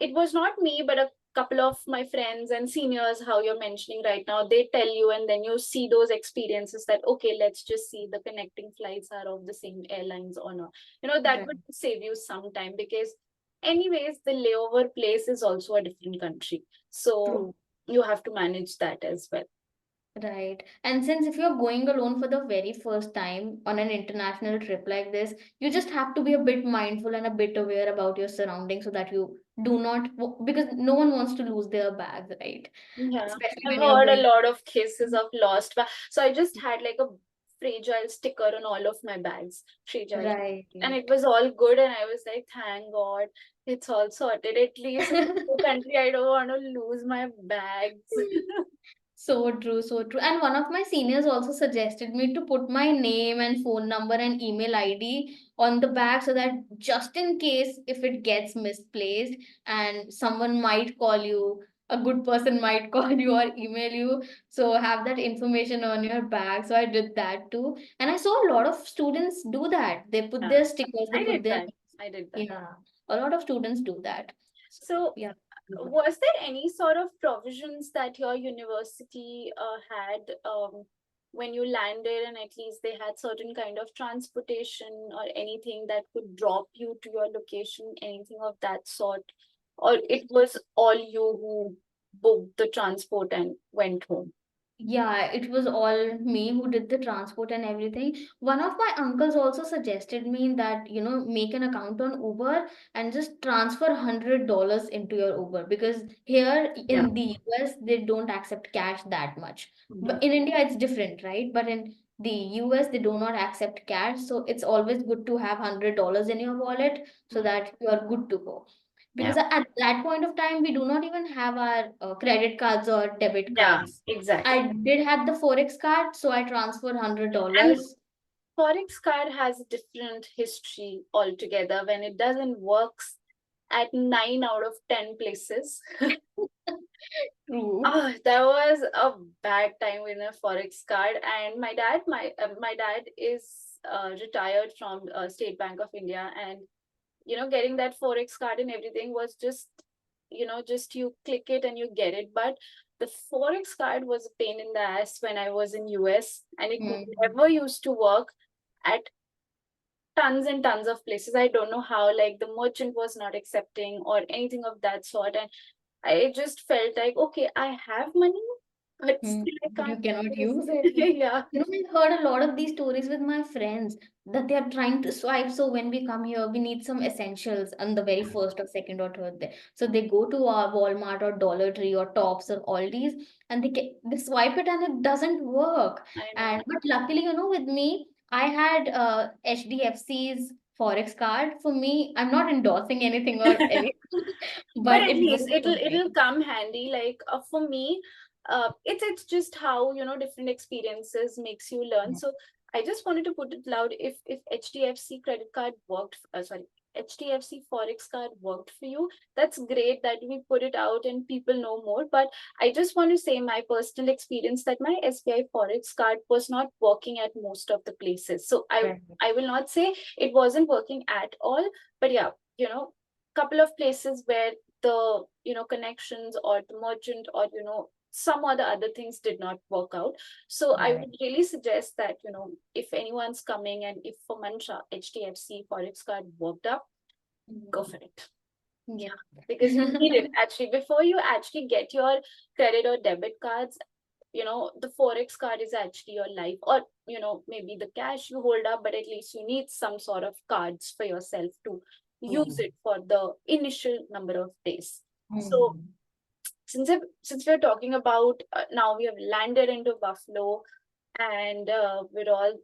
Speaker 1: it was not me, but a couple of my friends and seniors, how you're mentioning right now, they tell you, and then you see those experiences that, okay, let's just see the connecting flights are of the same airlines or not. That
Speaker 2: Right.
Speaker 1: would save you some time, because anyways, the layover place is also a different country. So
Speaker 2: True.
Speaker 1: you have to manage that as well.
Speaker 2: Right. And since if you're going alone for the very first time on an international trip like this, you just have to be a bit mindful and a bit aware about your surroundings so that you do not, because no one wants to lose their bags, right?
Speaker 1: Yeah,
Speaker 2: Especially
Speaker 1: I've
Speaker 2: when you're
Speaker 1: heard a
Speaker 2: going.
Speaker 1: lot of cases of lost bag. So I just had like a fragile sticker on all of my bags, fragile,
Speaker 2: Right.
Speaker 1: and it was all good. And I was like, thank God, it's all sorted. At least in the country, I don't want to lose my bags.
Speaker 2: So true, so true. And one of my seniors also suggested me to put my name and phone number and email ID on the bag so that just in case if it gets misplaced and someone might call you, a good person might call you or email you. So have that information on your bag. So I did that too. And I saw a lot of students do that. They put
Speaker 1: Yeah,
Speaker 2: their stickers, they
Speaker 1: I
Speaker 2: put
Speaker 1: did
Speaker 2: their,
Speaker 1: that. I did that.
Speaker 2: yeah, a lot of students do that. So
Speaker 1: So,
Speaker 2: yeah.
Speaker 1: was there any sort of provisions that your university had when you landed, and at least they had certain kind of transportation or anything that could drop you to your location, anything of that sort? Or it was all you who booked the transport and went home?
Speaker 2: Yeah, it was all me who did the transport and everything. One of my uncles also suggested me that, make an account on Uber and just transfer $100 into your Uber because here
Speaker 1: Yeah.
Speaker 2: in the US they don't accept cash that much.
Speaker 1: Mhm.
Speaker 2: But in India it's different, right? But in the US they do not accept cash, so it's always good to have $100 in your wallet so that you are good to go.
Speaker 1: Yeah.
Speaker 2: Because at that point of time we do not even have our credit cards or debit
Speaker 1: Yeah,
Speaker 2: cards.
Speaker 1: exactly.
Speaker 2: I did have the Forex card, so I transferred
Speaker 1: And
Speaker 2: $100.
Speaker 1: Forex card has a different history altogether when it doesn't works at 9 out of 10 places.
Speaker 2: True.
Speaker 1: Oh, that was a bad time with a forex card. And my dad is retired from State Bank of India, and getting that forex card and everything was just just you click it and you get it. But the forex card was a pain in the ass when I was in US, and it
Speaker 2: Mm.
Speaker 1: never used to work at tons and tons of places. I don't know how, like, the merchant was not accepting or anything of that sort. And I just felt like, okay, I have money, but
Speaker 2: Mm.
Speaker 1: still I
Speaker 2: But you
Speaker 1: can't
Speaker 2: cannot
Speaker 1: use
Speaker 2: use it.
Speaker 1: it. Yeah.
Speaker 2: I've heard a lot of these stories with my friends that they are trying to swipe. So when we come here, we need some essentials on the very first or second or third day. So they go to our Walmart or Dollar Tree or Tops or Aldi's and they swipe it and it doesn't work.
Speaker 1: I know.
Speaker 2: And but luckily, with me, I had HDFC's Forex card. For me, I'm not endorsing anything or anything,
Speaker 1: But
Speaker 2: but
Speaker 1: at
Speaker 2: it
Speaker 1: least
Speaker 2: worked for
Speaker 1: it'll
Speaker 2: me.
Speaker 1: come handy. Like, for me, it's just how different experiences makes you learn. So I just wanted to put it loud. If HDFC credit card worked, sorry, HDFC forex card worked for you, that's great that we put it out and people know more. But I just want to say my personal experience that my SBI forex card was not working at most of the places. So I
Speaker 2: Right.
Speaker 1: I will not say it wasn't working at all, but yeah, couple of places where the connections or the merchant or some or the other things did not work out. So I
Speaker 2: Right.
Speaker 1: would really suggest that if anyone's coming, and if for Mansha HDFC Forex card worked up, go for it.
Speaker 2: Yep.
Speaker 1: Yeah, because you need it actually before you actually get your credit or debit cards. The Forex card is actually your life, or maybe the cash you hold up, but at least you need some sort of cards for yourself to use
Speaker 2: Hmm.
Speaker 1: it for the initial number of days. So
Speaker 2: Hmm.
Speaker 1: since we're talking about now we have landed into Buffalo, and we're all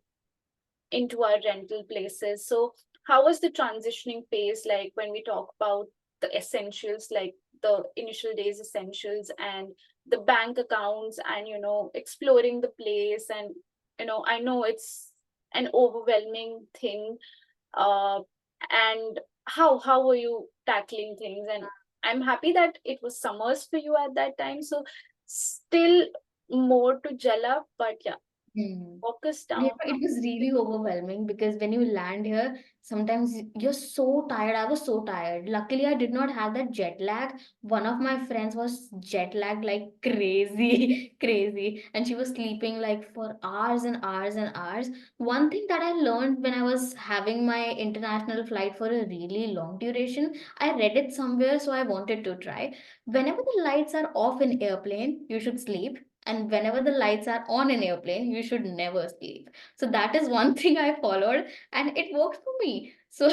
Speaker 1: into our rental places. So, how was the transitioning phase like when we talk about the essentials, like the initial days essentials and the bank accounts, and exploring the place? And I know it's an overwhelming thing. Uh, and how were you tackling things? And I'm happy that it was summers for you at that time. So, still more to gel up, but yeah,
Speaker 2: Hmm.
Speaker 1: walk us
Speaker 2: You
Speaker 1: down.
Speaker 2: know, it was really overwhelming because when you land here, sometimes you're so tired. I was so tired. Luckily, I did not have that jet lag. One of my friends was jet lagged like crazy, crazy, and she was sleeping like for hours and hours and hours. One thing that I learned when I was having my international flight for a really long duration, I read it somewhere, so I wanted to try. Whenever the lights are off in airplane, you should sleep, and whenever the lights are on in airplane, you should never sleep. So that is one thing I followed, and it worked for me. So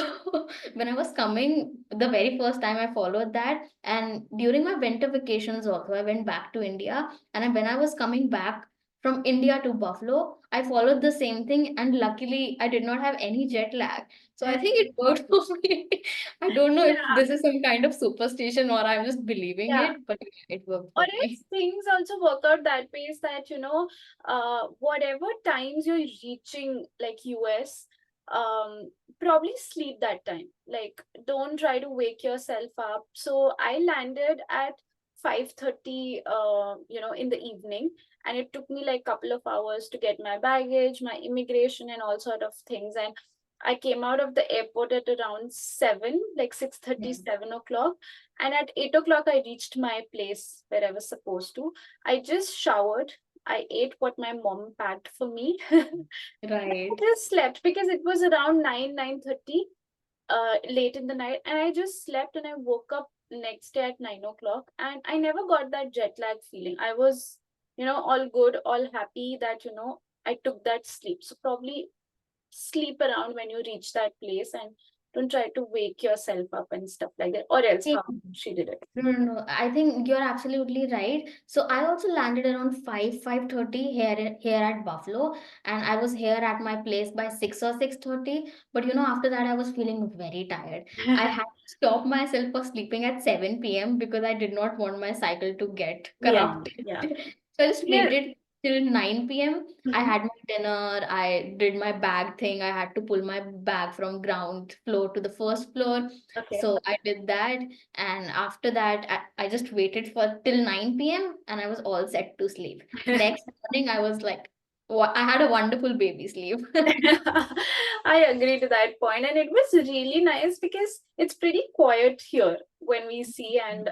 Speaker 2: when I was coming the very first time, I followed that, and during my winter vacations also I went back to India, and when I was coming back from India to Buffalo, I followed the same thing, and luckily I did not have any jet lag. So I think it worked for me. I don't know if
Speaker 1: Yeah,
Speaker 2: this is some kind of superstition or I'm just believing
Speaker 1: yeah.
Speaker 2: it, but it worked
Speaker 1: Or
Speaker 2: for
Speaker 1: else
Speaker 2: me.
Speaker 1: things also work out that way is that, whatever times you're reaching like US, probably sleep that time. Like, don't try to wake yourself up. So I landed at 5:30, in the evening, and it took me like couple of hours to get my baggage, my immigration, and all sort of things. And I came out of the airport at around 7, like 6:30,
Speaker 2: Hmm.
Speaker 1: 7 o'clock, and at 8 o'clock, I reached my place where I was supposed to. I just showered. I ate what my mom packed for me. I
Speaker 2: Right.
Speaker 1: just slept because it was around 9:30, late in the night, and I just slept, and I woke up next day at 9 o'clock, and I never got that jet lag feeling. I was, all good, all happy that I took that sleep. So probably sleep around when you reach that place, and don't try to wake yourself up and stuff like that, or else how she did it.
Speaker 2: No, no, no. I think you're absolutely right. So I also landed around 5:30 here at Buffalo, and I was here at my place by 6 or 6:30. But after that I was feeling very tired. I had to stop myself for sleeping at 7 p.m. because I did not want my cycle to get
Speaker 1: Yeah,
Speaker 2: corrupted.
Speaker 1: yeah.
Speaker 2: So I just
Speaker 1: Yeah.
Speaker 2: waited till 9 p.m. I
Speaker 1: Mhm.
Speaker 2: had my dinner, I did my bag thing. I had to pull my bag from ground floor to the first floor.
Speaker 1: Okay.
Speaker 2: So I did that, and after that, I just waited for till 9 p.m. and I was all set to sleep. Next morning, I was like, I had a wonderful baby sleep.
Speaker 1: I agree to that point, and it was really nice because it's pretty quiet here when we see, and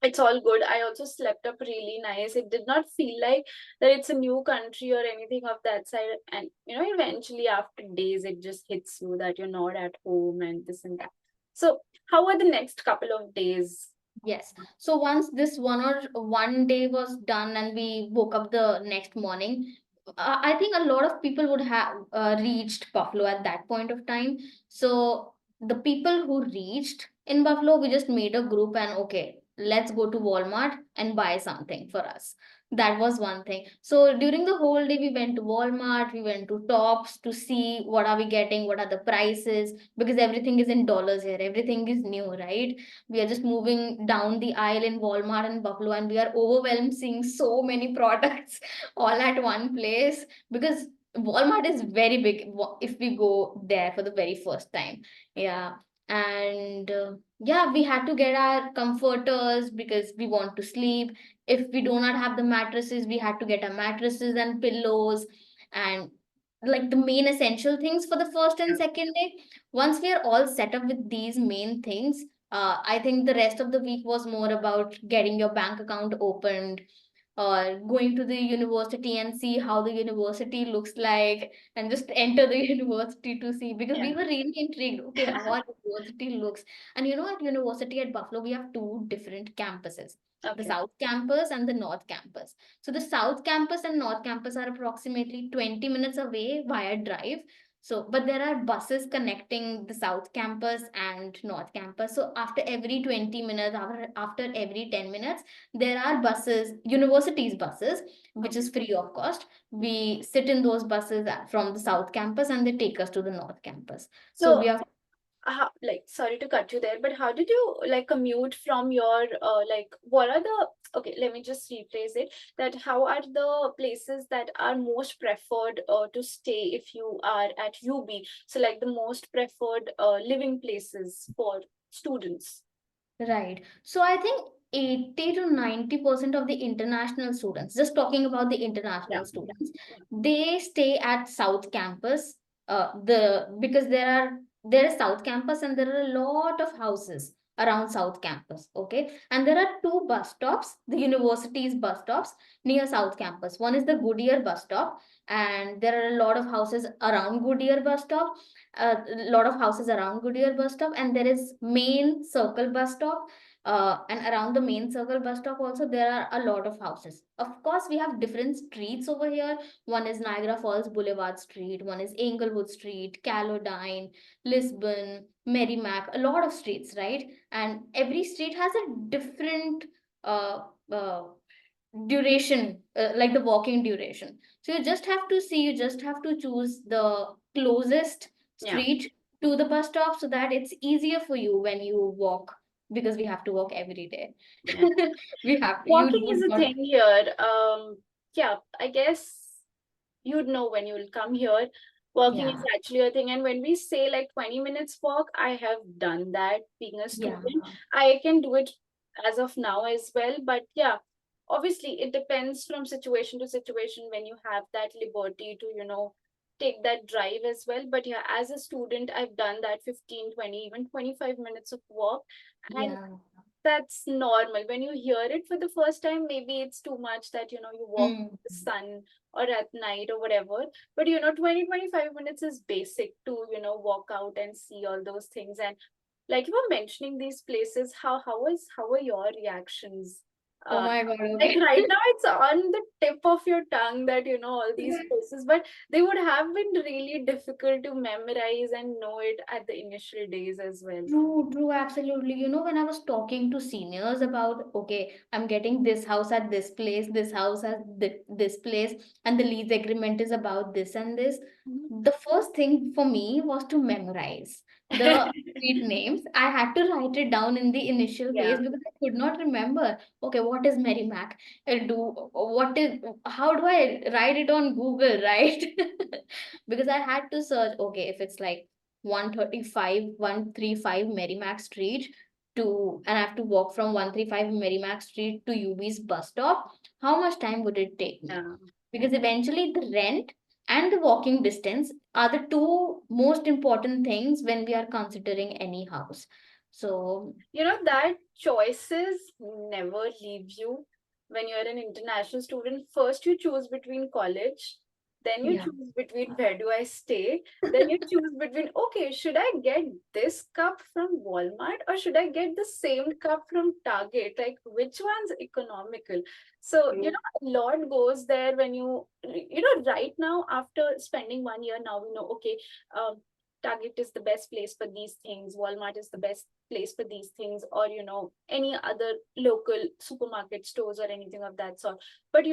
Speaker 1: it's all good. I also slept up really nice. It did not feel like that it's a new country or anything of that side. And eventually after days, it just hits you that you're not at home and this and that. So, how were the next couple of days?
Speaker 2: Yes. So once this one day was done and we woke up the next morning, I think a lot of people would have reached Buffalo at that point of time. So the people who reached in Buffalo, we just made a group and okay, let's go to Walmart and buy something for us. That was one thing. So during the whole day, we went to Walmart, we went to Tops to see what are we getting, what are the prices, because everything is in dollars here, everything is new, right? We are just moving down the aisle in Walmart and Buffalo, and we are overwhelmed seeing so many products all at one place because Walmart is very big if we go there for the very first time. Yeah. And yeah, we had to get our comforters because we want to sleep. If we do not have the mattresses, we had to get our mattresses and pillows. And like the main essential things for the first and second day. Once we are all set up with these main things, I think the rest of the week was more about getting your bank account opened, or going to the university and see how the university looks like, and just enter the university to see, because we
Speaker 1: Yeah.
Speaker 2: were really intrigued, okay, how our university looks. And you know, at university at Buffalo we have two different campuses, the
Speaker 1: Okay.
Speaker 2: south campus and the north campus. So the south campus and north campus are approximately 20 minutes away via drive. So, but there are buses connecting the south campus and north campus. So after every 20 minutes, after every 10 minutes, there are buses, universities buses, which is
Speaker 1: Okay.
Speaker 2: free of cost. We sit in those buses from the south campus and they take us to the north campus. So
Speaker 1: So
Speaker 2: we are,
Speaker 1: like, sorry to cut you there, but how did you like commute from your like, what are the, okay, let me just rephrase it, that how are the places that are most preferred to stay if you are at UB, so like the most preferred living places for students?
Speaker 2: right. So I think 80 to 90% of the international students, just talking about the
Speaker 1: Yeah.
Speaker 2: international students, they stay at South Campus. Because there is South Campus and there are a lot of houses around South Campus. Okay. And there are two bus stops, the university's bus stops near South Campus. One is the Goodyear bus stop, and there are a lot of houses around Goodyear bus stop, a lot of houses around Goodyear bus stop, and there is main circle bus stop. And around the main circle bus stop also there are a lot of houses. Of course, we have different streets over here. One is Niagara Falls Boulevard Street, one is Englewood Street, Caledine, Lisbon, Merrimack, a lot of streets, right? And every street has a different uh, uh, duration, like the walking duration. So you just have to choose the closest
Speaker 1: Yeah.
Speaker 2: street to the bus stop, so that it's easier for you when you walk, because we have to walk every day.
Speaker 1: Yeah.
Speaker 2: We have to, you
Speaker 1: Walking is
Speaker 2: would
Speaker 1: a
Speaker 2: not.
Speaker 1: thing here. Yeah, I guess you'd know when you'll come here. Walking is
Speaker 2: Yeah,
Speaker 1: actually a thing. And when we say like 20 minutes walk, I have done that being a
Speaker 2: yeah,
Speaker 1: student. I can do it as of now as well. But yeah, obviously it depends from situation to situation when you have that liberty to, take that drive as well. But yeah, as a student, I've done that 15, 20, even 25 minutes of walk. And
Speaker 2: yeah.
Speaker 1: that's normal. When you hear it for the first time, maybe it's too much that, you walk
Speaker 2: Mm.
Speaker 1: in the sun or at night or whatever. But, 20-25 minutes is basic to, walk out and see all those things. And like you were mentioning these places, how are your reactions?
Speaker 2: Oh
Speaker 1: Uh,
Speaker 2: my God,
Speaker 1: like
Speaker 2: okay.
Speaker 1: right now, it's on the tip of your tongue that you know all these places, but they would have been really difficult to memorize and know it at the initial days as well.
Speaker 2: True, true, absolutely. You know, when I was talking to seniors about, okay, I'm getting this house at this place, this house at this place, and the lease agreement is about this and this,
Speaker 1: Mhm.
Speaker 2: the first thing for me was to memorize the street names. I had to write it down in the initial
Speaker 1: Yeah.
Speaker 2: phase because I could not remember, okay, what is Merrimack? How do I write it on Google, right? Because I had to search, okay, if it's like 135 Merrimack Street to, and I have to walk from 135 Merrimack Street to UB's bus stop, how much time would it take me?
Speaker 1: Yeah.
Speaker 2: Because eventually the rent and the walking distance are the two most important things when we are considering any house. So,
Speaker 1: That choices never leave you when you're an international student. First, you choose between college, then you
Speaker 2: yeah.
Speaker 1: choose between where do I stay, then you choose between, okay, should I get this cup from Walmart or should I get the same cup from Target? Like, which one's economical? So, a lot goes there when right now, after spending 1 year, now we know, okay, Target is the best place for these things, Walmart is the best place for these things, or any other local supermarket stores or anything of that sort. But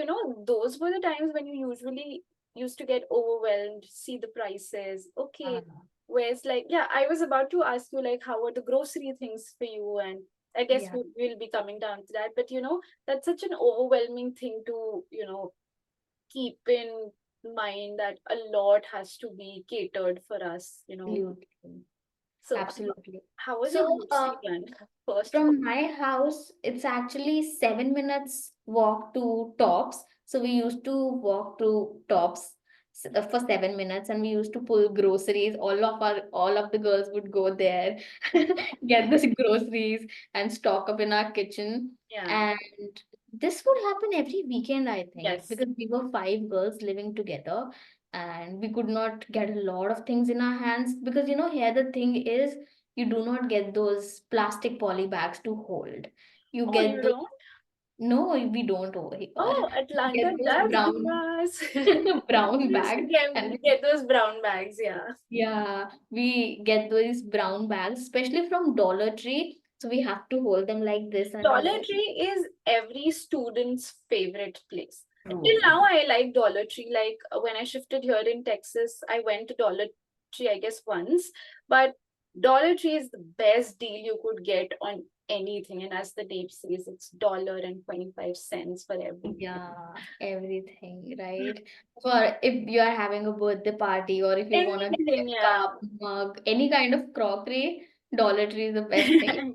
Speaker 1: those were the times when you usually used to get overwhelmed, see the prices, okay, whereas like, yeah, I was about to ask you like how are the grocery things for you, and I guess
Speaker 2: Yeah.
Speaker 1: we'll be coming down to that. But that's such an overwhelming thing to keep in mind, that a lot has to be catered for us.
Speaker 2: Absolutely.
Speaker 1: So
Speaker 2: Absolutely.
Speaker 1: how was your
Speaker 2: So,
Speaker 1: grocery run first?
Speaker 2: from my house, it's actually 7 minutes walk to Tops. So we used to walk to Tops. for 7 minutes, and we used to pull groceries. All of the girls would go there, get those groceries and stock up in our kitchen.
Speaker 1: Yeah.
Speaker 2: And this would happen every weekend, I think,
Speaker 1: Yes.
Speaker 2: because we were five girls living together, and we could not get a lot of things in our hands because here the thing is, you do not get those plastic poly bags to hold. You
Speaker 1: Oh,
Speaker 2: get
Speaker 1: you
Speaker 2: those.
Speaker 1: don't?
Speaker 2: No, we don't over here.
Speaker 1: Oh,
Speaker 2: We get
Speaker 1: Atlanta
Speaker 2: those
Speaker 1: does give
Speaker 2: brown
Speaker 1: us.
Speaker 2: brown
Speaker 1: We used to
Speaker 2: bags, and
Speaker 1: get those brown bags, yeah.
Speaker 2: yeah, we get those brown bags, especially from Dollar Tree. So we have to hold them like this, and
Speaker 1: Dollar Tree is every student's favorite place. Till now,
Speaker 2: true.
Speaker 1: I like Dollar Tree. Like when I shifted here in Texas, I went to Dollar Tree, I guess, once. But Dollar Tree is the best deal you could get on anything. And as the name says, it's $1.25 for everything.
Speaker 2: Yeah, everything, right? For if you are having a birthday party or if you want to get
Speaker 1: Anything,
Speaker 2: a
Speaker 1: yeah.
Speaker 2: cup, mug, any kind of crockery, Dollar Tree is the best thing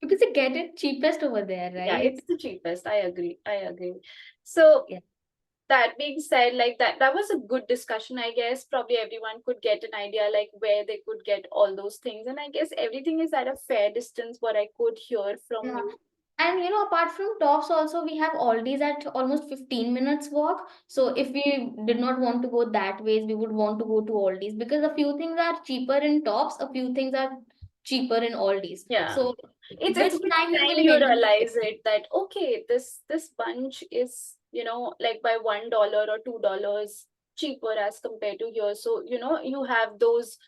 Speaker 2: because you get it cheapest over there,
Speaker 1: Yeah,
Speaker 2: right?
Speaker 1: it's the cheapest. I agree. I agree. So
Speaker 2: Yeah.
Speaker 1: that being said, like that was a good discussion. I guess probably everyone could get an idea like where they could get all those things. And I guess everything is at a fair distance, what I could hear from
Speaker 2: Yeah.
Speaker 1: you.
Speaker 2: And apart from tops, also we have Aldi's at almost 15 minutes walk. So if we did not want to go that ways, we would want to go to Aldi's because a few things are cheaper in tops, a few things are cheaper in Aldi's.
Speaker 1: Yeah.
Speaker 2: So
Speaker 1: It's
Speaker 2: with
Speaker 1: with
Speaker 2: time you
Speaker 1: time
Speaker 2: will
Speaker 1: you
Speaker 2: eventually get
Speaker 1: realize it that okay, this bunch is, like by $1 or $2 cheaper as compared to here. So, you have those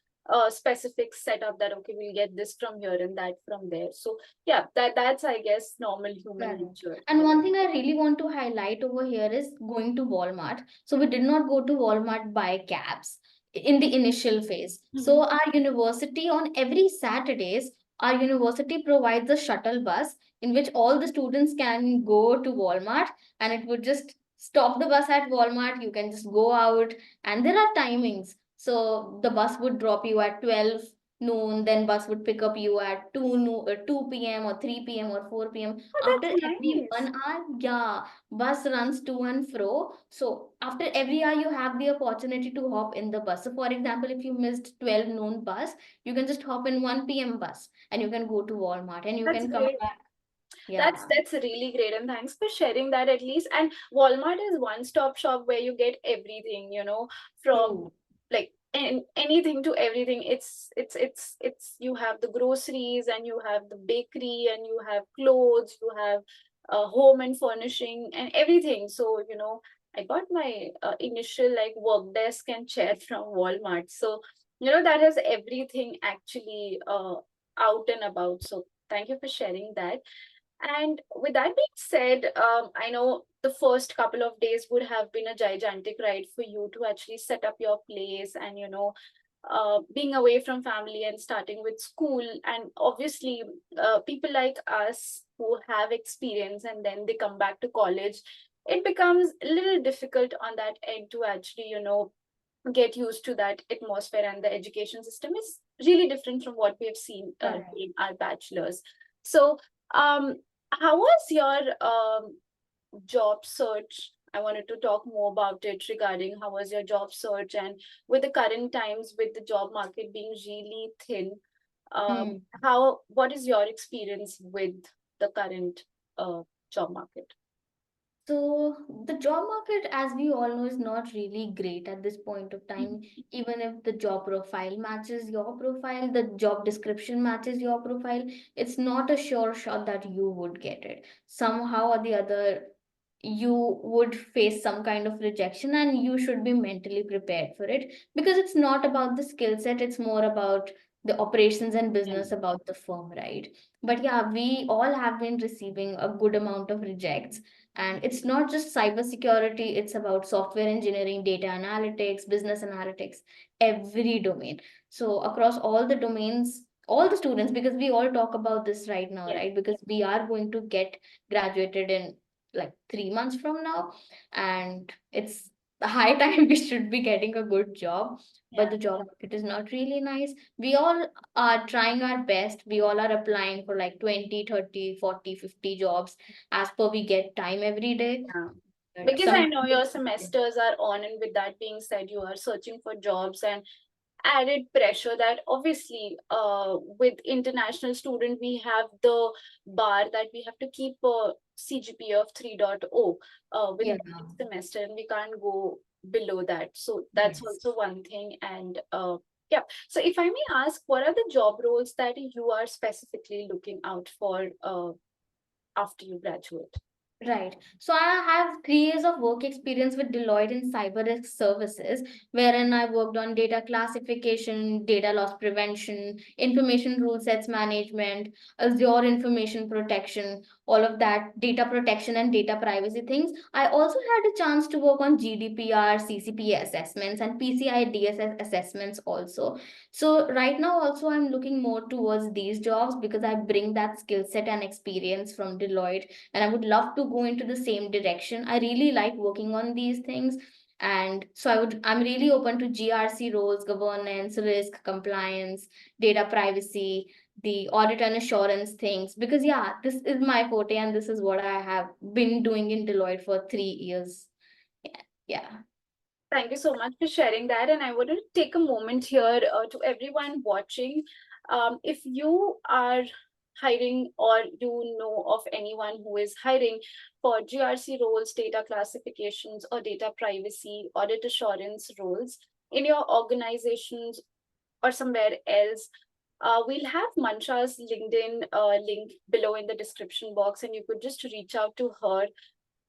Speaker 1: specific setup that okay, we'll get this from here and that from there. So yeah, that's I guess normal human
Speaker 2: correct.
Speaker 1: nature.
Speaker 2: And one thing I really want to highlight over here is going to Walmart. So we did not go to Walmart by cabs in the initial phase. So
Speaker 1: Mhm.
Speaker 2: our university on every Saturdays, our university provides a shuttle bus in which all the students can go to Walmart, and it would just stop the bus at Walmart. You can just go out, and there are timings. So the bus would drop you at 12 noon, then bus would pick up you at 2 noon, 2 p.m. or 3 p.m. or 4 p.m.
Speaker 1: Oh,
Speaker 2: After
Speaker 1: that's
Speaker 2: every
Speaker 1: nice.
Speaker 2: 1 hour, yeah, bus runs to and fro. So after every hour, you have the opportunity to hop in the bus. So for example, if you missed 12 noon bus, you can just hop in 1 p.m. bus and you can go to Walmart and you
Speaker 1: That's
Speaker 2: can come
Speaker 1: great.
Speaker 2: back.
Speaker 1: That's
Speaker 2: Yeah,
Speaker 1: that's really great, and thanks for sharing that at least. And Walmart is one-stop shop where you get everything, from
Speaker 2: true.
Speaker 1: like anything to everything. It's you have the groceries and you have the bakery and you have clothes, you have home and furnishing and everything. So, I got my initial like work desk and chair from Walmart. So, that has everything actually out and about. So thank you for sharing that. And with that being said, I know the first couple of days would have been a gigantic ride for you to actually set up your place and, being away from family and starting with school. And obviously, people like us who have experience and then they come back to college, it becomes a little difficult on that end to actually, get used to that atmosphere. And the education system is really different from what we have seen
Speaker 2: Correct.
Speaker 1: in our bachelors. So, um, how was your job search? I wanted to talk more about it regarding how was your job search and with the current times with the job market being really thin,
Speaker 2: Hmm.
Speaker 1: how what is your experience with the current job market?
Speaker 2: So the job market, as we all know, is not really great at this point of time.
Speaker 1: Mhm.
Speaker 2: Even if the job profile matches your profile, the job description matches your profile, it's not a sure shot that you would get it. Somehow or the other, you would face some kind of rejection, and you should be mentally prepared for it because it's not about the skill set, it's more about the operations and
Speaker 1: Yeah,
Speaker 2: business about the firm, right? But yeah, we all have been receiving a good amount of rejects, and it's not just cybersecurity, it's about software engineering, data analytics, business analytics, every domain. So across all the domains, all the students, because we all talk about this right now,
Speaker 1: yeah,
Speaker 2: right? Because we are going to get graduated in like 3 months from now, and it's the high time we should be getting a good job. But
Speaker 1: yeah.
Speaker 2: the job market is not really nice. We all are trying our best, we all are applying for like 20, 30, 40, 50 jobs as per we get time every day.
Speaker 1: Yeah. Because I
Speaker 2: Some
Speaker 1: know your semesters are on, and with that being said, you are searching for jobs and added pressure that obviously with international student we have the bar that we have to keep a CGPA of 3.0 within
Speaker 2: yeah.
Speaker 1: the next semester, and we can't go below that. So that's
Speaker 2: Yes.
Speaker 1: also one thing. And yeah, so if I may ask, what are the job roles that you are specifically looking out for after you graduate?
Speaker 2: Right. So I have 3 years of work experience with Deloitte in cyber risk services, wherein I worked on data classification, data loss prevention, information rule sets management, Azure information protection, all of that data protection and data privacy things. I also had a chance to work on GDPR, CCPA assessments, and PCI DSS assessments also. So right now also I'm looking more towards these jobs because I bring that skill set and experience from Deloitte, and I would love to go into the same direction. I really like working on these things. And so I'm really open to GRC roles, governance, risk, compliance, data privacy, the audit and assurance things. Because yeah, this is my forte and this is what I have been doing in Deloitte for 3 years. Yeah. Yeah.
Speaker 1: Thank you so much for sharing that. And I want to take a moment here to everyone watching. If you are hiring or you know of anyone who is hiring for GRC roles, data classifications, or data privacy, audit assurance roles in your organizations or somewhere else, we'll have Mansha's LinkedIn link below in the description box, and you could just reach out to her,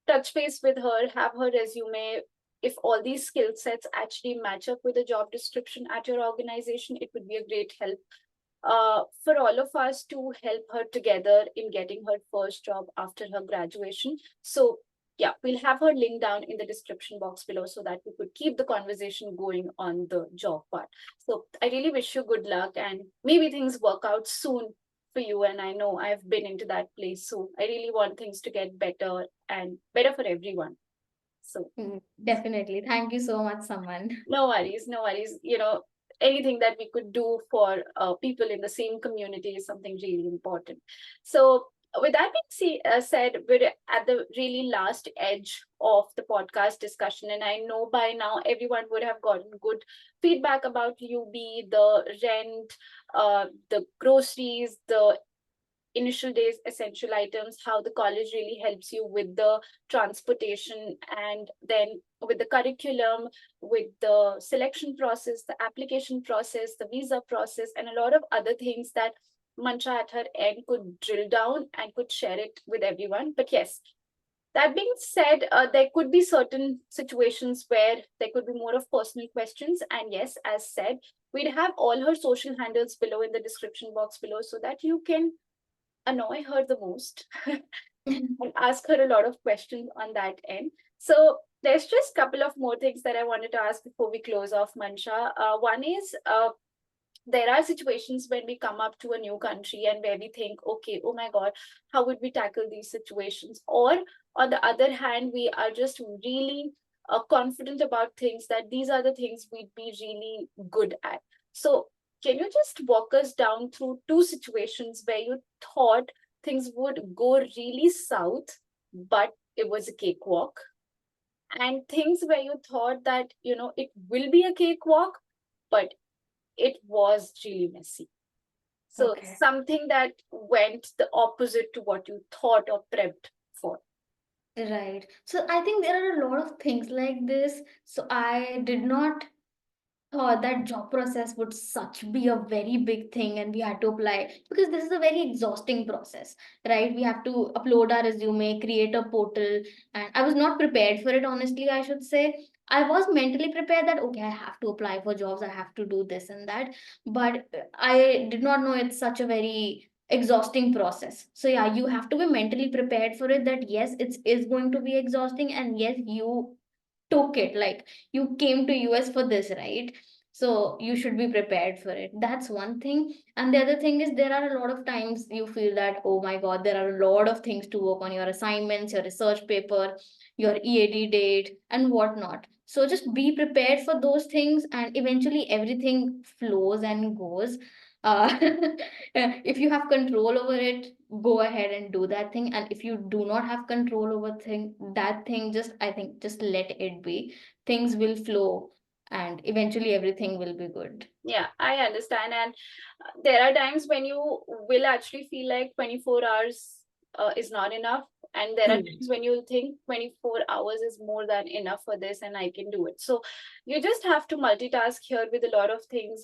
Speaker 1: touch base with her, have her resume. If all these skill sets actually match up with the job description at your organization, it would be a great help for all of us to help her together in getting her first job after her graduation. So, yeah, we'll have her link down in the description box below so that we could keep the conversation going on the job part. So, I really wish you good luck, and maybe things work out soon for you. And I know I've been into that place. So, I really want things to get better and better for everyone. So,
Speaker 2: Definitely. Thank you so much, Saman.
Speaker 1: no worries, no worries. Anything that we could do for people in the same community is something really important. So, with that being said, we're at the really last edge of the podcast discussion, and I know by now everyone would have gotten good feedback about UB, the rent, the groceries, the initial days essential items, how the college really helps you with the transportation, and then with the curriculum, with the selection process, the application process, the visa process, and a lot of other things that Mancha at her end could drill down and could share it with everyone. But yes, that being said, there could be certain situations where there could be more of personal questions. And yes, as said, we'd have all her social handles below in the description box below so that you can annoy her the most and ask her a lot of questions on that end. So there's just a couple of more things that I wanted to ask before we close off, Mansha. One is there are situations when we come up to a new country and where we think, okay, oh my God, how would we tackle these situations? Or on the other hand, we are just really confident about things that these are the things we'd be really good at. So can you just walk us down through two situations where you thought things would go really south, but it was a cakewalk? And things where you thought that, it will be a cakewalk, but it was really messy. So
Speaker 2: Okay.
Speaker 1: something that went the opposite to what you thought or prepped for.
Speaker 2: Right. So I think there are a lot of things like this. So I did not thought that job process would such be a very big thing and we had to apply because this is a very exhausting process, right? We have to upload our resume, create a portal, and I was not prepared for it, honestly, I should say. I was mentally prepared that okay, I have to apply for jobs, I have to do this and that, but I did not know it's such a very exhausting process. So yeah, you have to be mentally prepared for it, that yes, it is going to be exhausting, and yes, you took it, like you came to US for this, right? So you should be prepared for it. That's one thing. And the other thing is there are a lot of times you feel that oh my god, there are a lot of things to work on, your assignments, your research paper, your EAD date and whatnot. So just be prepared for those things and eventually everything flows and goes. uh, if you have control over it, go ahead and do that thing. And if you do not have control over that thing, just, I think, just let it be. Things will flow, and eventually everything will be good.
Speaker 1: Yeah, I understand. And there are times when you will actually feel like 24 hours is not enough. And there are
Speaker 2: True.
Speaker 1: times when you think 24 hours is more than enough for this and I can do it. So you just have to multitask here with a lot of things,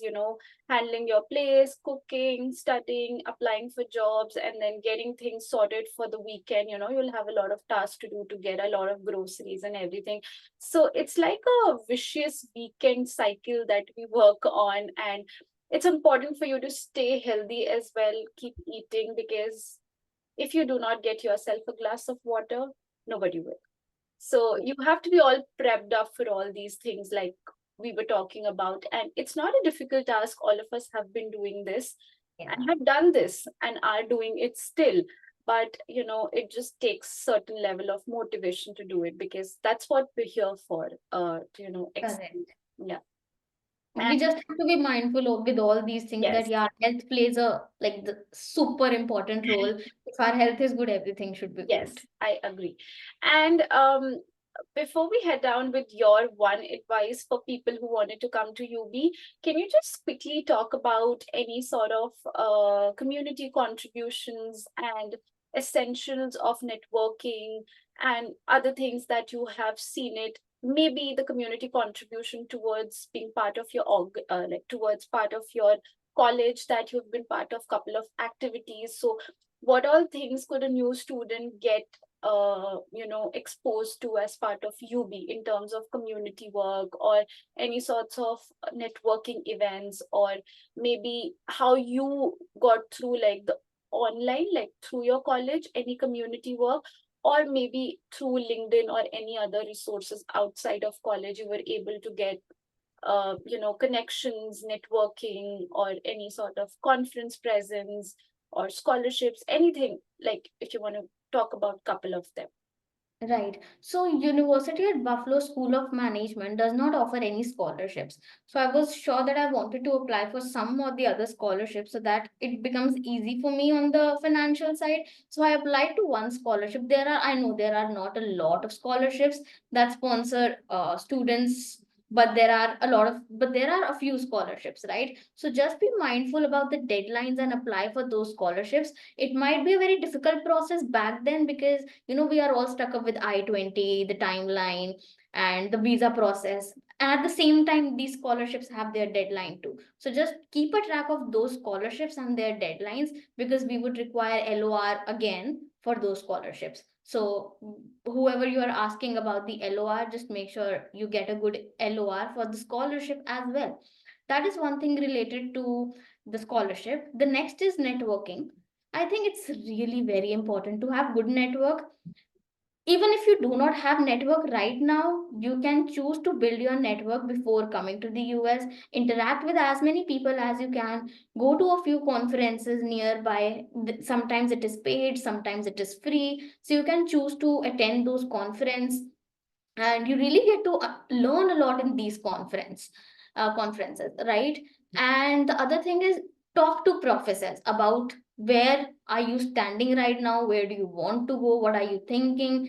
Speaker 1: handling your place, cooking, studying, applying for jobs, and then getting things sorted for the weekend. You'll have a lot of tasks to do to get a lot of groceries and everything. So it's like a vicious weekend cycle that we work on. And it's important for you to stay healthy as well, keep eating, because if you do not get yourself a glass of water, nobody will. So you have to be all prepped up for all these things like we were talking about. And it's not a difficult task. All of us have been doing this and
Speaker 2: Yeah,
Speaker 1: have done this and are doing it still. But it just takes certain level of motivation to do it, because that's what we're here for, to excel.
Speaker 2: correct.
Speaker 1: Yeah. And
Speaker 2: We just have to be mindful of with all these things that,
Speaker 1: yes.
Speaker 2: yeah, health plays a like the super important role. If our health is good, everything should be good.
Speaker 1: Yes, I agree. And before we head down with your one advice for people who wanted to come to UB, can you just quickly talk about any sort of community contributions and essentials of networking and other things that you have seen it? Maybe the community contribution towards being part of your like towards part of your college, that you've been part of couple of activities. So what all things could a new student get exposed to as part of UB in terms of community work or any sorts of networking events, or maybe how you got through like the online, like through your college, any community work, or maybe through LinkedIn or any other resources outside of college you were able to get connections, networking, or any sort of conference presence or scholarships, anything, like if you want to talk about couple of them.
Speaker 2: Right. So University at Buffalo School of Management does not offer any scholarships. So I was sure that I wanted to apply for some or the other scholarships so that it becomes easy for me on the financial side. So I applied to one scholarship. I know there are not a lot of scholarships that sponsor students, but there are a few scholarships, right? So just be mindful about the deadlines and apply for those scholarships. It might be a very difficult process back then because we are all stuck up with I-20, the timeline, and the visa process. And at the same time, these scholarships have their deadline too. So just keep a track of those scholarships and their deadlines, because we would require LOR again for those scholarships. So whoever you are asking about the LOR, just make sure you get a good LOR for the scholarship as well. That is one thing related to the scholarship. The next is networking. I think it's really very important to have good network. Even if you do not have network right now, you can choose to build your network before coming to the US. Interact with as many people as you can. Go to a few conferences nearby. Sometimes it is paid, sometimes it is free. So you can choose to attend those conferences, and you really get to learn a lot in these conferences, right? And the other thing is, talk to professors about where are you standing right now, where do you want to go, what are you thinking.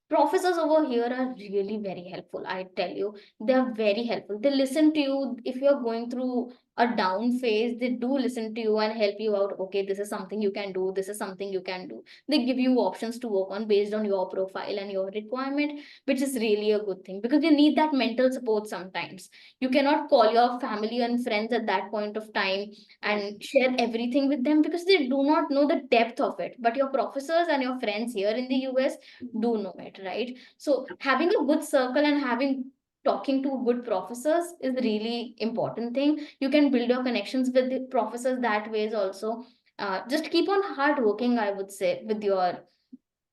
Speaker 2: Professors over here are really very helpful, I tell you. They're very helpful. They listen to you if you're going through a down phase. They do listen to you and help you out. Okay, this is something you can do, this is something you can do. They give you options to work on based on your profile and your requirement, which is really a good thing, because you need that mental support sometimes. You cannot call your family and friends at that point of time
Speaker 1: Yeah.
Speaker 2: and share everything with them, because they do not know the depth of it. But your professors and your friends here in the US
Speaker 1: Mhm.
Speaker 2: do know it, right? So having a good circle and having talking to good professors is really important thing. You can build your connections with the professors that ways also. Just keep on hard working, I would say, with your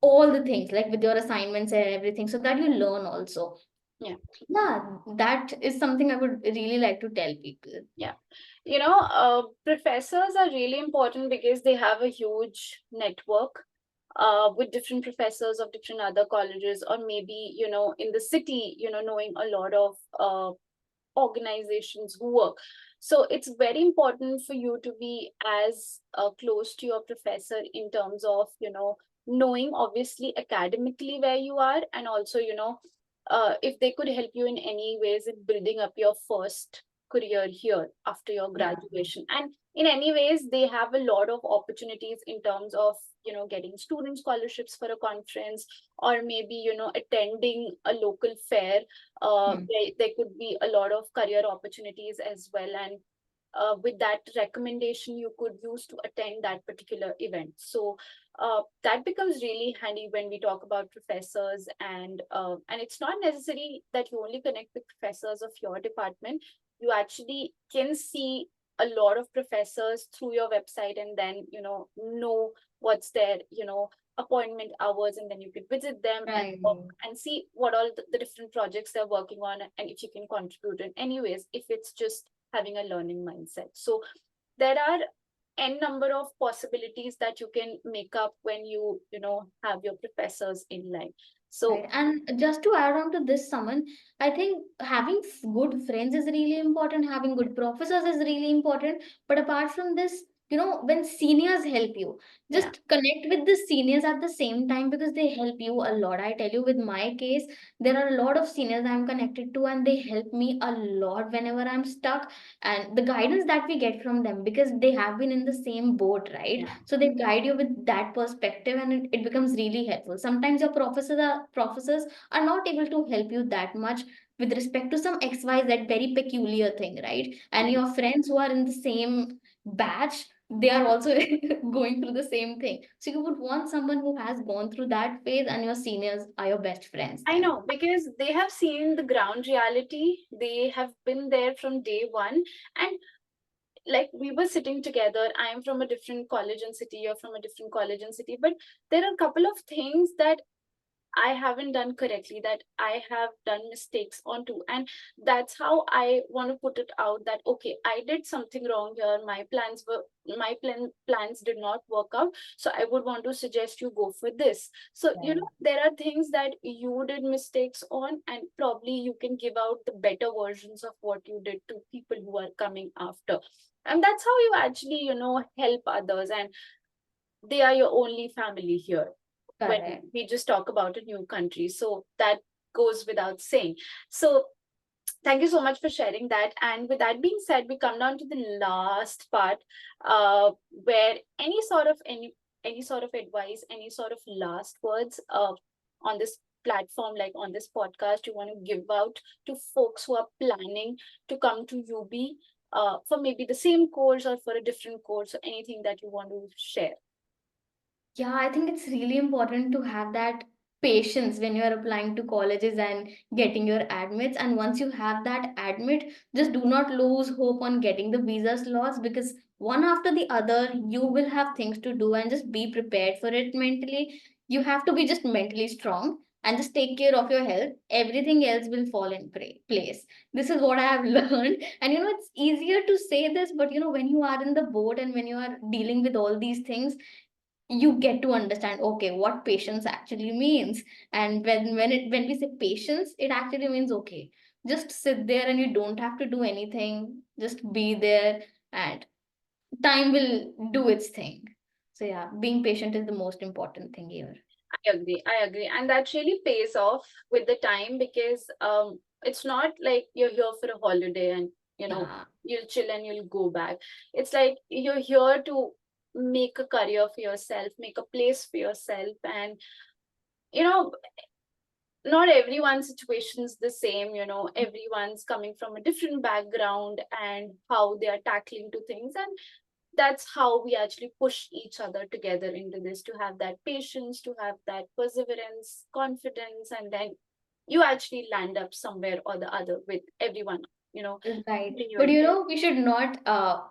Speaker 2: all the things, like with your assignments and everything, so that you learn also.
Speaker 1: Yeah.
Speaker 2: Yeah, that is something I would really like to tell people.
Speaker 1: Yeah. Professors are really important because they have a huge network with different professors of different other colleges, or maybe, in the city, knowing a lot of organizations who work. So it's very important for you to be as close to your professor in terms of, knowing obviously academically where you are, and also, if they could help you in any ways in building up your first career here after your
Speaker 2: Yeah.
Speaker 1: graduation. And in any ways, they have a lot of opportunities in terms of, getting student scholarships for a conference, or maybe, attending a local fair.
Speaker 2: Hmm.
Speaker 1: There could be a lot of career opportunities as well. And with that recommendation, you could use to attend that particular event. So that becomes really handy when we talk about professors. And it's not necessary that you only connect with professors of your department. You actually can see a lot of professors through your website, and then know what's their appointment hours, and then you could visit them and
Speaker 2: Right.
Speaker 1: talk and see what all the different projects they're working on, and if you can contribute in any ways, if it's just having a learning mindset. So there are n number of possibilities that you can make up when you have your professors in line. So
Speaker 2: Right. And just to add on to this, Saman, I think having good friends is really important, having good professors is really important. But apart from this, when seniors help you,
Speaker 1: yeah,
Speaker 2: just connect with the seniors at the same time because they help you a lot. I tell you, with my case, there are a lot of seniors I'm connected to, and they help me a lot whenever I'm stuck. And the guidance that we get from them, because they have been in the same boat, right?
Speaker 1: yeah,
Speaker 2: So they guide you with that perspective, and it becomes really helpful. Sometimes your professors are not able to help you that much with respect to some XYZ very peculiar thing, right? And
Speaker 1: yeah.
Speaker 2: your friends who are in the same batch, they are also going through the same thing. So you would want someone who has gone through that phase, and your seniors are your best friends
Speaker 1: I
Speaker 2: then.
Speaker 1: know, because they have seen the ground reality. They have been there from day one. And like, we were sitting together. I'm from a different college and city, you're from a different college and city, but there are a couple of things that I haven't done correctly, that I have done mistakes onto. And that's how I want to put it out, that okay, I did something wrong here. My plans did not work out. So I would want to suggest you go for this. So,
Speaker 2: Right.
Speaker 1: there are things that you did mistakes on, and probably you can give out the better versions of what you did to people who are coming after. And that's how you actually, help others. And they are your only family here when
Speaker 2: Correct.
Speaker 1: we just talk about a new country. So that goes without saying. So thank you so much for sharing that. And with that being said, we come down to the last part, where any sort of advice, any sort of last words on this platform, like on this podcast, you want to give out to folks who are planning to come to UB for maybe the same course or for a different course, or anything that you want to share.
Speaker 2: Yeah, I think it's really important to have that patience when you are applying to colleges and getting your admits. And once you have that admit, just do not lose hope on getting the visa slots, because one after the other, you will have things to do, and just be prepared for it mentally. You have to be just mentally strong and just take care of your health. Everything else will fall in place. This is what I have learned. And it's easier to say this, but when you are in the boat and when you are dealing with all these things, you get to understand, okay, what patience actually means. And when we say patience, it actually means, okay, just sit there and you don't have to do anything, just be there, and time will do its thing. So yeah, being patient is the most important thing here.
Speaker 1: I agree. I agree. And that really pays off with the time, because it's not like you're here for a holiday and
Speaker 2: Yeah.
Speaker 1: you'll chill and you'll go back. It's like you're here to make a career for yourself, make a place for yourself. And you know, not everyone's situation is the same. Everyone's coming from a different background and how they are tackling to things. And that's how we actually push each other together into this, to have that patience, to have that perseverance, confidence, and then you actually land up somewhere or the other with everyone,
Speaker 2: Right.
Speaker 1: putting you
Speaker 2: But
Speaker 1: in place.
Speaker 2: we should not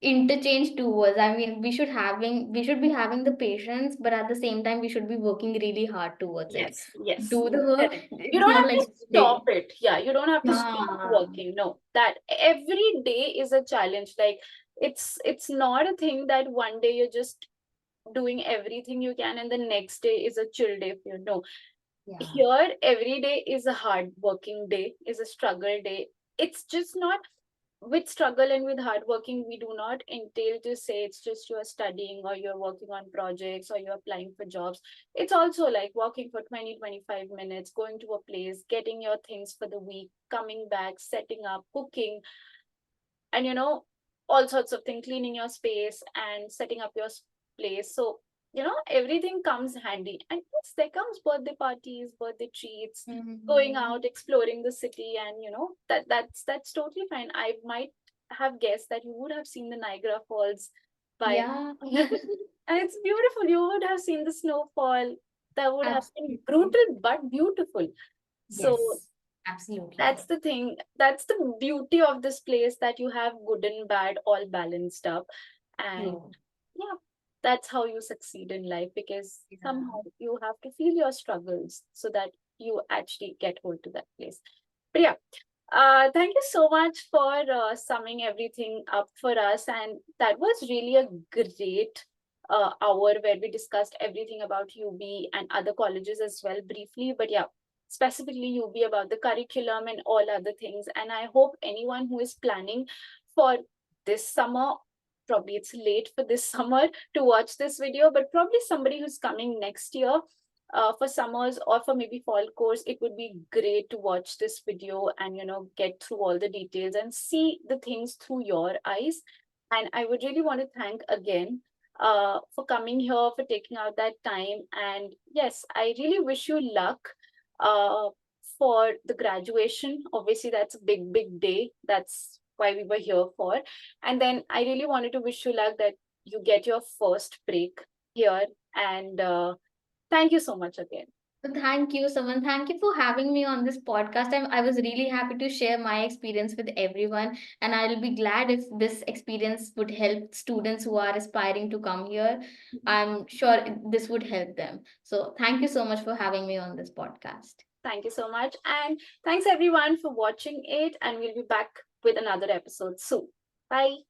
Speaker 2: interchange two words. I mean, we should be having the patience, but at the same time, we should be working really hard towards it.
Speaker 1: Yes, yes,
Speaker 2: Do the work.
Speaker 1: correct. You
Speaker 2: It's
Speaker 1: don't
Speaker 2: not
Speaker 1: have
Speaker 2: like
Speaker 1: to stop it. Yeah, you don't have to stop
Speaker 2: yeah.
Speaker 1: working. No, that every day is a challenge. Like, it's not a thing that one day you're just doing everything you can and the next day is a chill day for you. No,
Speaker 2: Yeah.
Speaker 1: here every day is a hard working day, is a struggle day. It's just not, with struggle and with hard working, we do not entail to say it's just you're studying or you're working on projects or you're applying for jobs. It's also like walking for 20-25 minutes, going to a place, getting your things for the week, coming back, setting up, cooking, and all sorts of things, cleaning your space and setting up your place. So everything comes handy. And yes, there comes birthday parties, birthday treats, going
Speaker 2: Mhm.
Speaker 1: out, exploring the city, and that's totally fine. I might have guessed that you would have seen the Niagara Falls by
Speaker 2: Yeah.
Speaker 1: and it's beautiful. You would have seen the snowfall. That would have been
Speaker 2: Absolutely.
Speaker 1: brutal but beautiful. So
Speaker 2: Yes, absolutely.
Speaker 1: that's the thing. That's the beauty of this place, that you have good and bad all balanced up. And
Speaker 2: True.
Speaker 1: yeah, that's how you succeed in life, because
Speaker 2: Yeah.
Speaker 1: somehow you have to feel your struggles so that you actually get hold to that place. But yeah, thank you so much for summing everything up for us. And that was really a great hour where we discussed everything about UB and other colleges as well, briefly. But yeah, specifically UB, about the curriculum and all other things. And I hope anyone who is planning for this summer, probably it's late for this summer to watch this video, but probably somebody who's coming next year for summers or for maybe fall course, it would be great to watch this video and get through all the details and see the things through your eyes. And I would really want to thank again for coming here, for taking out that time. And yes, I really wish you luck uh, for the graduation. Obviously, that's a big, big day. That's why we were here for. And then I really wanted to wish you luck that you get your first break here. And thank you so much again.
Speaker 2: So thank you, Saman. Thank you for having me on this podcast. I was really happy to share my experience with everyone, and I'll be glad if this experience would help students who are aspiring to come here. I'm sure this would help them. So thank you so much for having me on this podcast.
Speaker 1: Thank you so much. And thanks everyone for watching it. And we'll be back with another episode soon. Bye.